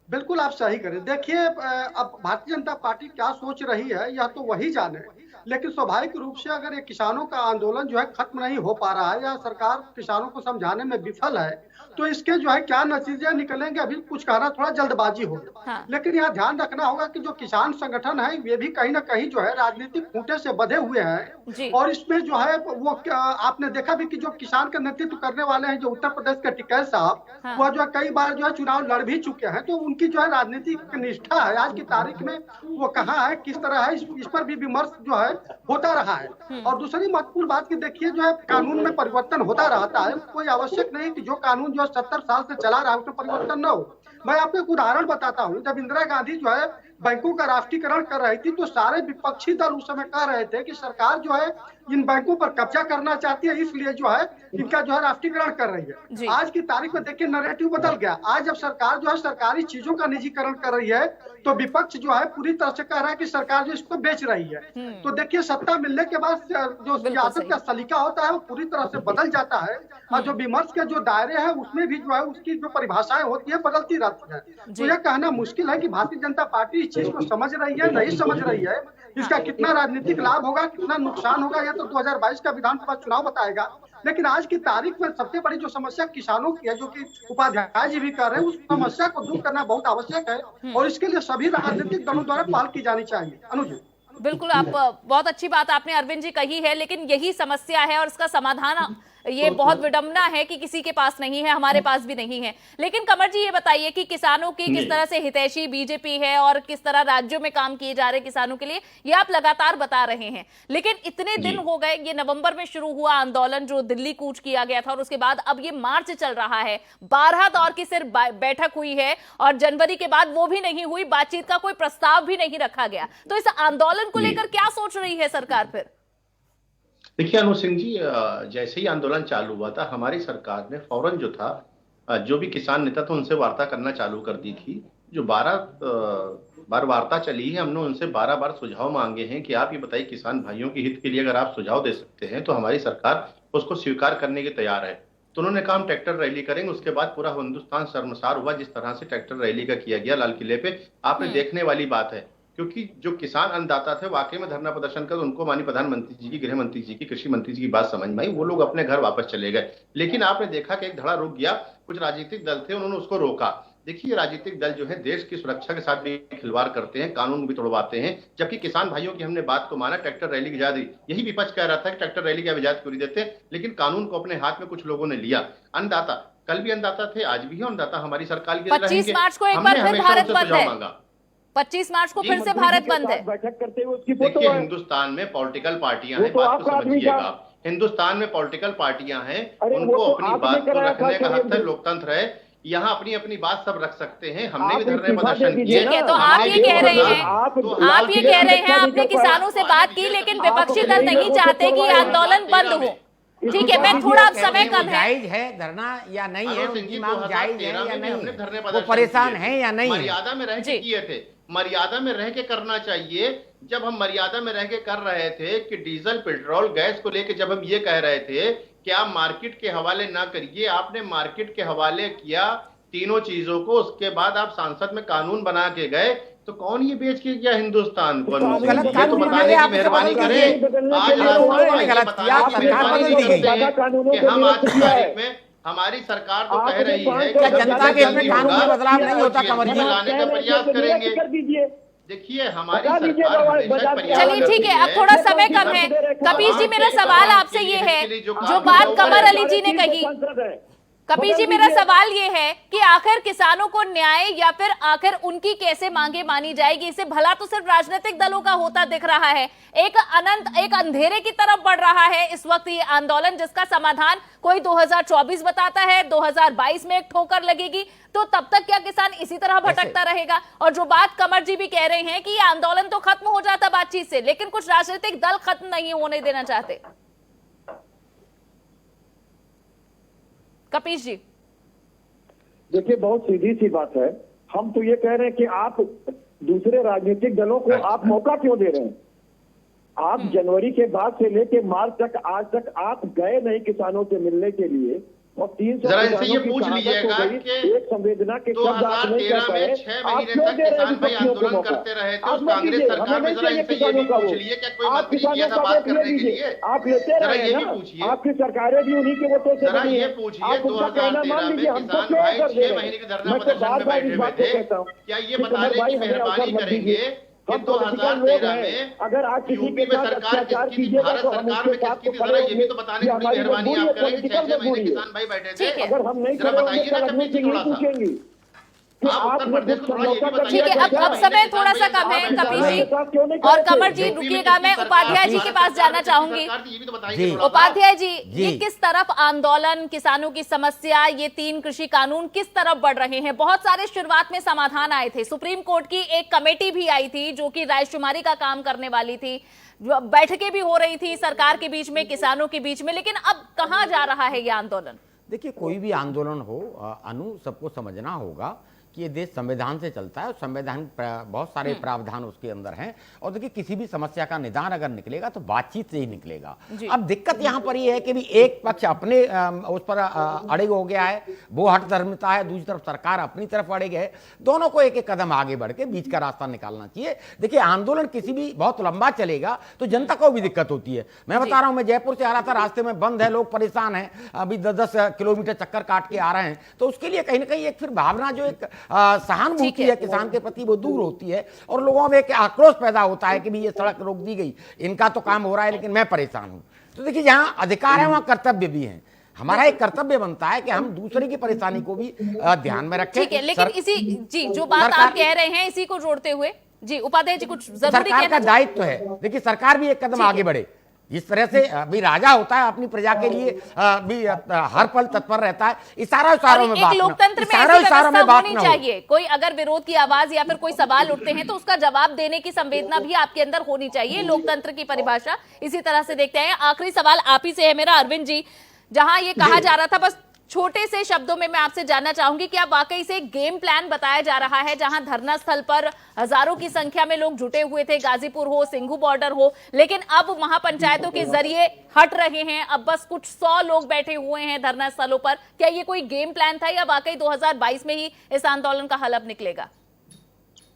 बिल्कुल आप सही करें। देखिए, अब भारतीय जनता पार्टी क्या सोच रही है यह तो वही जाने, लेकिन स्वाभाविक रूप से अगर ये किसानों का आंदोलन जो है खत्म नहीं हो पा रहा है या सरकार किसानों को समझाने में विफल है, तो इसके जो है क्या नतीजे निकलेंगे अभी कुछ कहना थोड़ा जल्दबाजी होगा। हाँ। लेकिन यहाँ ध्यान रखना होगा कि जो किसान संगठन है ये भी कहीं ना कहीं जो है राजनीतिक खूंटे से बंधे हुए हैं, और इसमें जो है वो आपने देखा भी कि जो किसान का नेतृत्व करने वाले हैं जो उत्तर प्रदेश के टिकैत साहब, वह जो है कई बार जो है चुनाव लड़ भी चुके हैं, तो उनकी जो है राजनीतिक निष्ठा है आज की तारीख में वो कहाँ है, किस तरह है, इस पर भी विमर्श जो है होता रहा है। और दूसरी महत्वपूर्ण बात की देखिए, जो है कानून में परिवर्तन होता रहता है, कोई आवश्यक नहीं कि जो कानून जो 70 साल से चला रहा है उसमें परिवर्तन न हो। मैं आपको एक उदाहरण बताता हूँ, जब इंदिरा गांधी जो है बैंकों का राष्ट्रीयकरण कर रही थी तो सारे विपक्षी दल उस समय कह रहे थे कि सरकार जो है इन बैंकों पर कब्जा करना चाहती है, इसलिए जो है इनका जो है राष्ट्रीयकरण कर रही है। आज की तारीख में देखिए नैरेटिव बदल गया। आज जब सरकार जो है सरकारी चीजों का निजीकरण कर रही है तो विपक्ष जो है पूरी तरह से कह रहा है कि सरकार जो इसको बेच रही है। तो देखिए सत्ता मिलने के बाद जो सियासत का सलीका होता है वो पूरी तरह से बदल जाता है, और जो विमर्श के जो दायरे हैं उसमें भी जो है उसकी जो परिभाषाएं होती है बदलती रहती है। तो यह कहना मुश्किल है कि भारतीय जनता पार्टी इस चीज को समझ रही है नहीं समझ रही है। इसका कितना राजनीतिक लाभ होगा कितना नुकसान होगा यह तो 2022 का विधानसभा चुनाव बताएगा। लेकिन आज की तारीख में सबसे बड़ी जो समस्या किसानों की है, जो कि उपाध्याय जी भी कर रहे हैं, उस समस्या को दूर करना बहुत आवश्यक है और इसके लिए सभी राजनीतिक दलों द्वारा पहल की जानी चाहिए। अनुज बिल्कुल, आप बहुत अच्छी बात आपने अरविंद जी कही है, लेकिन यही समस्या है और इसका समाधान ये बहुत विडंबना है कि किसी के पास नहीं है, हमारे पास भी नहीं है। लेकिन कमर जी ये बताइए कि किसानों की किस तरह से हितैषी बीजेपी है और किस तरह राज्यों में काम किए जा रहे किसानों के लिए, ये आप लगातार बता रहे हैं, लेकिन इतने दिन हो गए, ये नवंबर में शुरू हुआ आंदोलन जो दिल्ली कूच किया गया था और उसके बाद अब ये मार्च चल रहा है, 12 दौर की सिर्फ बैठक हुई है और जनवरी के बाद वो भी नहीं हुई, बातचीत का कोई प्रस्ताव भी नहीं रखा गया। तो इस आंदोलन को लेकर क्या सोच रही है सरकार फिर? देखिए अनु सिंह जी, जैसे ही आंदोलन चालू हुआ था हमारी सरकार ने फौरन जो था जो भी किसान नेता थे उनसे वार्ता करना चालू कर दी थी। जो 12 बार वार्ता चली है हमने उनसे 12 बार सुझाव मांगे हैं कि आप ये बताइए किसान भाइयों के हित के लिए अगर आप सुझाव दे सकते हैं तो हमारी सरकार उसको स्वीकार करने के तैयार है। तो उन्होंने कहा हम ट्रैक्टर रैली करेंगे। उसके बाद पूरा हिंदुस्तान शर्मसार हुआ जिस तरह से ट्रैक्टर रैली का किया गया लाल किले पे। आपने देखने वाली बात है, क्योंकि जो किसान अन्नदाता थे वाकई में धरना प्रदर्शन कर उनको माननीय प्रधानमंत्री जी की, गृह मंत्री जी की, कृषि मंत्री जी की बात समझ में आई, वो लोग अपने घर वापस चले गए। लेकिन आपने देखा कि एक धड़ा रुक गया, कुछ राजनीतिक दल थे उन्होंने उसको रोका। देखिए राजनीतिक दल जो है देश की सुरक्षा के साथ भी खिलवाड़ करते हैं, कानून भी तोड़वाते हैं, जबकि किसान भाइयों की हमने बात को माना, ट्रैक्टर रैली की इजाजत दी। यही विपक्ष कह रहा था कि ट्रैक्टर रैली की इजाजत क्यों देते, लेकिन कानून को अपने हाथ में कुछ लोगों ने लिया। अन्नदाता कल भी अन्नदाता थे, आज भी है अन्नदाता, हमारी सरकार की 25 मार्च को एक बार फिर भारत बंद है। 25 मार्च को फिर से भारत बंद है। बैठक करते हुए उसकी देखिए हिंदुस्तान में पॉलिटिकल पार्टियां हैं, बात को समझिएगा। हिंदुस्तान में पॉलिटिकल पार्टियां हैं, उनको अपनी बात को रखने का हक है, लोकतंत्र है, यहाँ अपनी अपनी बात सब रख सकते हैं। हमने भी धरने प्रदर्शन किए। ठीक है, तो आप ये कह रहे हैं आपने किसानों से बात की, लेकिन विपक्षी दल नहीं चाहते कि आंदोलन बंद हो। ठीक है, मैं थोड़ा समय कम है, जायज है धरना या नहीं है, उनकी मांग जायज है या नहीं है, वो परेशान है या नहीं, मर्यादा में रह के किए थे, मर्यादा में रह के करना चाहिए। जब हम मर्यादा में रह के कर रहे थे कि डीजल पेट्रोल गैस को लेके जब हम ये कह रहे थे कि आप मार्केट के हवाले ना करिए, आपने मार्केट के हवाले किया तीनों चीजों को। उसके बाद आप संसद में कानून बना के गए, तो कौन ये बेच के गया हिंदुस्तान को? ये तो बताने की मेहरबानी करें। आज हम आज की तारीख में हमारी सरकार तो कह रही है कि जनता के इसमें कानूनी बदलाव नहीं होता, कमर जी लाने का प्रयास करेंगे। देखिए हमारी सरकार, चलिए ठीक है, अब थोड़ा समय कम है। कपीश जी, मेरा सवाल आपसे ये है, जो बात कमर अली जी ने कही, कपिल जी, मेरा सवाल ये है कि आखिर किसानों को न्याय या फिर आखिर उनकी कैसे मांगे मानी जाएगी? इसे भला तो सिर्फ राजनीतिक दलों का होता दिख रहा है। एक अंधेरे की तरफ बढ़ रहा है इस वक्त ये आंदोलन, जिसका समाधान कोई 2024 बताता है, 2022 में एक ठोकर लगेगी। तो तब तक क्या किसान इसी तरह भटकता रहेगा? और जो बात कमर जी भी कह रहे हैं कि ये आंदोलन तो खत्म हो जाता बातचीत से, लेकिन कुछ राजनीतिक दल खत्म नहीं होने देना चाहते। कपीश जी, देखिए, बहुत सीधी सी बात है। हम तो ये कह रहे हैं कि आप दूसरे राजनीतिक दलों को आप मौका क्यों दे रहे हैं? आप जनवरी के बाद से लेके मार्च तक आज तक आप गए नहीं किसानों से मिलने के लिए, और 300 जरा इनसे ये पूछ लीजिएगा कि एक संवेदना के शब्द आप नहीं कह 2013 पाए। में 6 महीने तक किसान भाई आंदोलन करते रहे थे उस कांग्रेस सरकार में। जरा इनसे ये भी पूछ लीजिए क्या कोई मंत्री जी ऐसा बात करने के लिए? आप लेते जरा रहे ये भी ना, पूछिए, आपकी सरकारें भी उन्हीं के वोटों से जरा बनी ये हैं। पूछिए, आप उनका कहना मान 2013 लीजिए, में हम तो किसान क्यों भाई कर दे 6 रहे महीने के हैं? धरना मैं तो प्रदर्शन बार में बार बैठे इस हुए बात को थे। कहता हूँ क्या ये कि बताने भाई की हमें मेहरबानी अवसर मत करेंगे दीजिए। कि हम पॉलिटिकल लोग 2013 हैं, में अगर आप किसी यूपी के में साथ सरकार अत्याचार किसकी थी, कीजिएगा भारत तो हम सरकार उसके में साथ किसकी तो थी? खड़े जरा ये भी होंगे। तो बताने ये की थोड़ी हमारी मेहरबानी मजबूरी आप है, करें कि 6 पॉलिटिकल महीने मजबूरी है। किसान भाई बैठे ठीक थे। है। अगर हम नहीं जरा खड़े होंगे बताइए तो ना लगने कपिल से जी यही थोड़ा सा। पूछेंगी कि आप उत्तर आपने प्रदेश कुछ को थोड़ा ये भी समझौता बताइए। ठीक है, अब समय थोड़ा सा कम है कपिल जी और कमर जी, रुकिएगा, मैं उपाध्याय जी के पास जाना चाहूंगी। उपाध्याय जी, ये किस तरफ आंदोलन, किसानों की समस्या, ये 3 कृषि कानून किस तरफ बढ़ रहे हैं? बहुत सारे शुरुआत में समाधान आए थे, सुप्रीम कोर्ट की एक कमेटी भी आई थी जो कि रायशुमारी का काम करने वाली थी, बैठकें भी हो रही थी सरकार के बीच में, किसानों के बीच में, लेकिन अब कहां जा रहा है ये आंदोलन? देखिए, कोई भी आंदोलन हो अनु, सबको समझना होगा कि ये देश संविधान से चलता है और संविधान बहुत सारे प्रावधान उसके अंदर हैं। और देखिए, किसी भी समस्या का निदान अगर निकलेगा तो बातचीत से ही निकलेगा। अब दिक्कत यहाँ पर ये है कि भी एक पक्ष अपने उस पर अड़े हो गया है, वो हट धर्मिता है, दूसरी तरफ सरकार अपनी तरफ अड़े गए। दोनों को एक एक कदम आगे बढ़ के बीच का रास्ता निकालना चाहिए। देखिए, आंदोलन किसी भी बहुत लंबा चलेगा तो जनता को भी दिक्कत होती है। मैं बता रहा हूँ, मैं जयपुर से आ रहा था, रास्ते में बंद है, लोग परेशान हैं, अभी 10-10 किलोमीटर चक्कर काट के आ रहे हैं। तो उसके लिए कहीं ना कहीं एक फिर भावना, जो एक सहानुभूति है किसान के प्रति, वो दूर होती है और लोगों में एक आक्रोश पैदा होता है कि भी ये सड़क रोक दी गई, इनका तो काम हो रहा है लेकिन मैं परेशान हूं। तो देखिए, जहां अधिकार है वहां कर्तव्य भी है। हमारा एक कर्तव्य बनता है कि हम दूसरे की परेशानी को भी ध्यान में रखें। ठीक है, लेकिन इसी जी जो बात आप कह रहे हैं, इसी को जोड़ते हुए जी उपाध्याय जी कुछ जरूरी सरकार का दायित्व है। देखिए, सरकार भी एक कदम आगे बढ़े। जिस तरह से भी राजा होता है अपनी प्रजा के लिए भी हर पल तत्पर रहता है, इशारों में बात, लोकतंत्र में ऐसी व्यवस्था होनी चाहिए। कोई अगर विरोध की आवाज या फिर कोई सवाल उठते हैं तो उसका जवाब देने की संवेदना भी आपके अंदर होनी चाहिए। लोकतंत्र की परिभाषा इसी तरह से देखते हैं। आखिरी सवाल आप ही से है मेरा, अरविंद जी, जहां ये कहा जा रहा था, बस छोटे से शब्दों में मैं आपसे जानना चाहूंगी कि आप वाकई से गेम प्लान बताया जा रहा है, जहां धरना स्थल पर हजारों की संख्या में लोग जुटे हुए थे, गाजीपुर हो, सिंघू बॉर्डर हो, लेकिन अब महापंचायतों के जरिए हट रहे हैं, अब बस कुछ 100 लोग बैठे हुए हैं धरना स्थलों पर। क्या ये कोई गेम प्लान था या वाकई 2022 में ही इस आंदोलन का हल अब निकलेगा?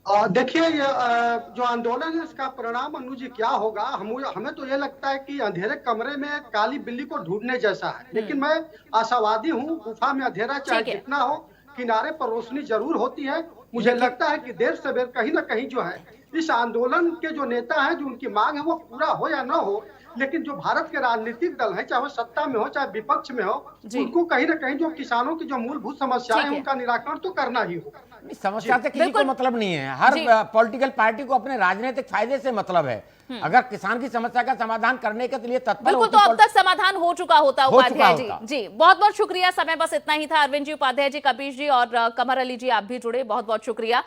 देखिए, जो आंदोलन है इसका परिणाम अनु जी क्या होगा, हमें तो ये लगता है कि अंधेरे कमरे में काली बिल्ली को ढूंढने जैसा है। लेकिन मैं आशावादी हूँ, गुफा में अंधेरा चाहे जितना हो, किनारे पर रोशनी जरूर होती है। मुझे लगता है कि देर से देर कहीं ना कहीं जो है इस आंदोलन के जो नेता हैं, जो उनकी मांग है वो पूरा हो या ना हो, लेकिन जो भारत के राजनीतिक दल हैं, चाहे वो सत्ता में हो चाहे विपक्ष में हो, उनको कहीं ना कहीं जो किसानों की जो मूलभूत समस्याएं हैं उनका निराकरण तो करना ही होगा। समस्या से किसी को मतलब नहीं है, हर पॉलिटिकल पार्टी को अपने राजनीतिक फायदे से मतलब है। अगर किसान की समस्या का समाधान करने के लिए तत्पर, बिल्कुल, तो अब तक समाधान हो चुका होता उपाध्याय जी। जी बहुत बहुत शुक्रिया, समय बस इतना ही था। अरविंद जी उपाध्याय जी, कपीश जी और कमर अली जी, आप भी जुड़े, बहुत बहुत शुक्रिया।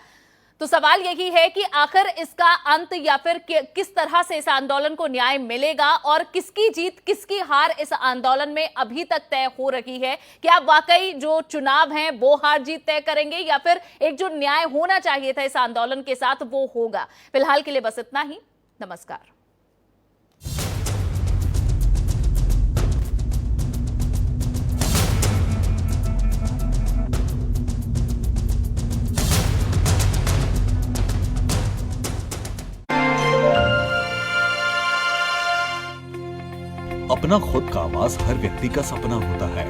तो सवाल यही है कि आखिर इसका अंत या फिर किस तरह से इस आंदोलन को न्याय मिलेगा और किसकी जीत किसकी हार इस आंदोलन में अभी तक तय हो रही है। क्या वाकई जो चुनाव हैं वो हार जीत तय करेंगे या फिर एक जो न्याय होना चाहिए था इस आंदोलन के साथ वो होगा? फिलहाल के लिए बस इतना ही। नमस्कार। अपना खुद का आवास हर व्यक्ति का सपना होता है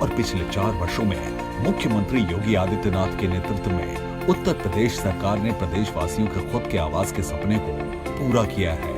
और पिछले 4 वर्षों में मुख्यमंत्री योगी आदित्यनाथ के नेतृत्व में उत्तर प्रदेश सरकार ने प्रदेशवासियों के खुद के आवास के सपने को पूरा किया है।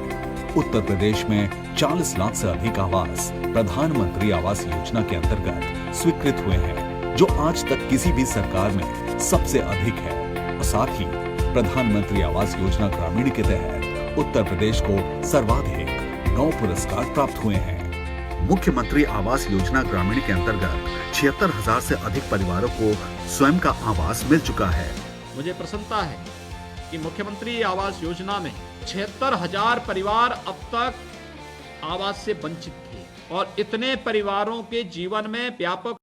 उत्तर प्रदेश में 40 लाख से अधिक आवास प्रधानमंत्री आवास योजना के अंतर्गत स्वीकृत हुए हैं, जो आज तक किसी भी सरकार में सबसे अधिक है। और साथ ही प्रधानमंत्री आवास योजना ग्रामीण के तहत उत्तर प्रदेश को सर्वाधिक 9 पुरस्कार प्राप्त हुए हैं। मुख्यमंत्री आवास योजना ग्रामीण के अंतर्गत 76,000 से अधिक परिवारों को स्वयं का आवास मिल चुका है। मुझे प्रसन्नता है कि मुख्यमंत्री आवास योजना में 76,000 परिवार अब तक आवास से वंचित थे और इतने परिवारों के जीवन में व्यापक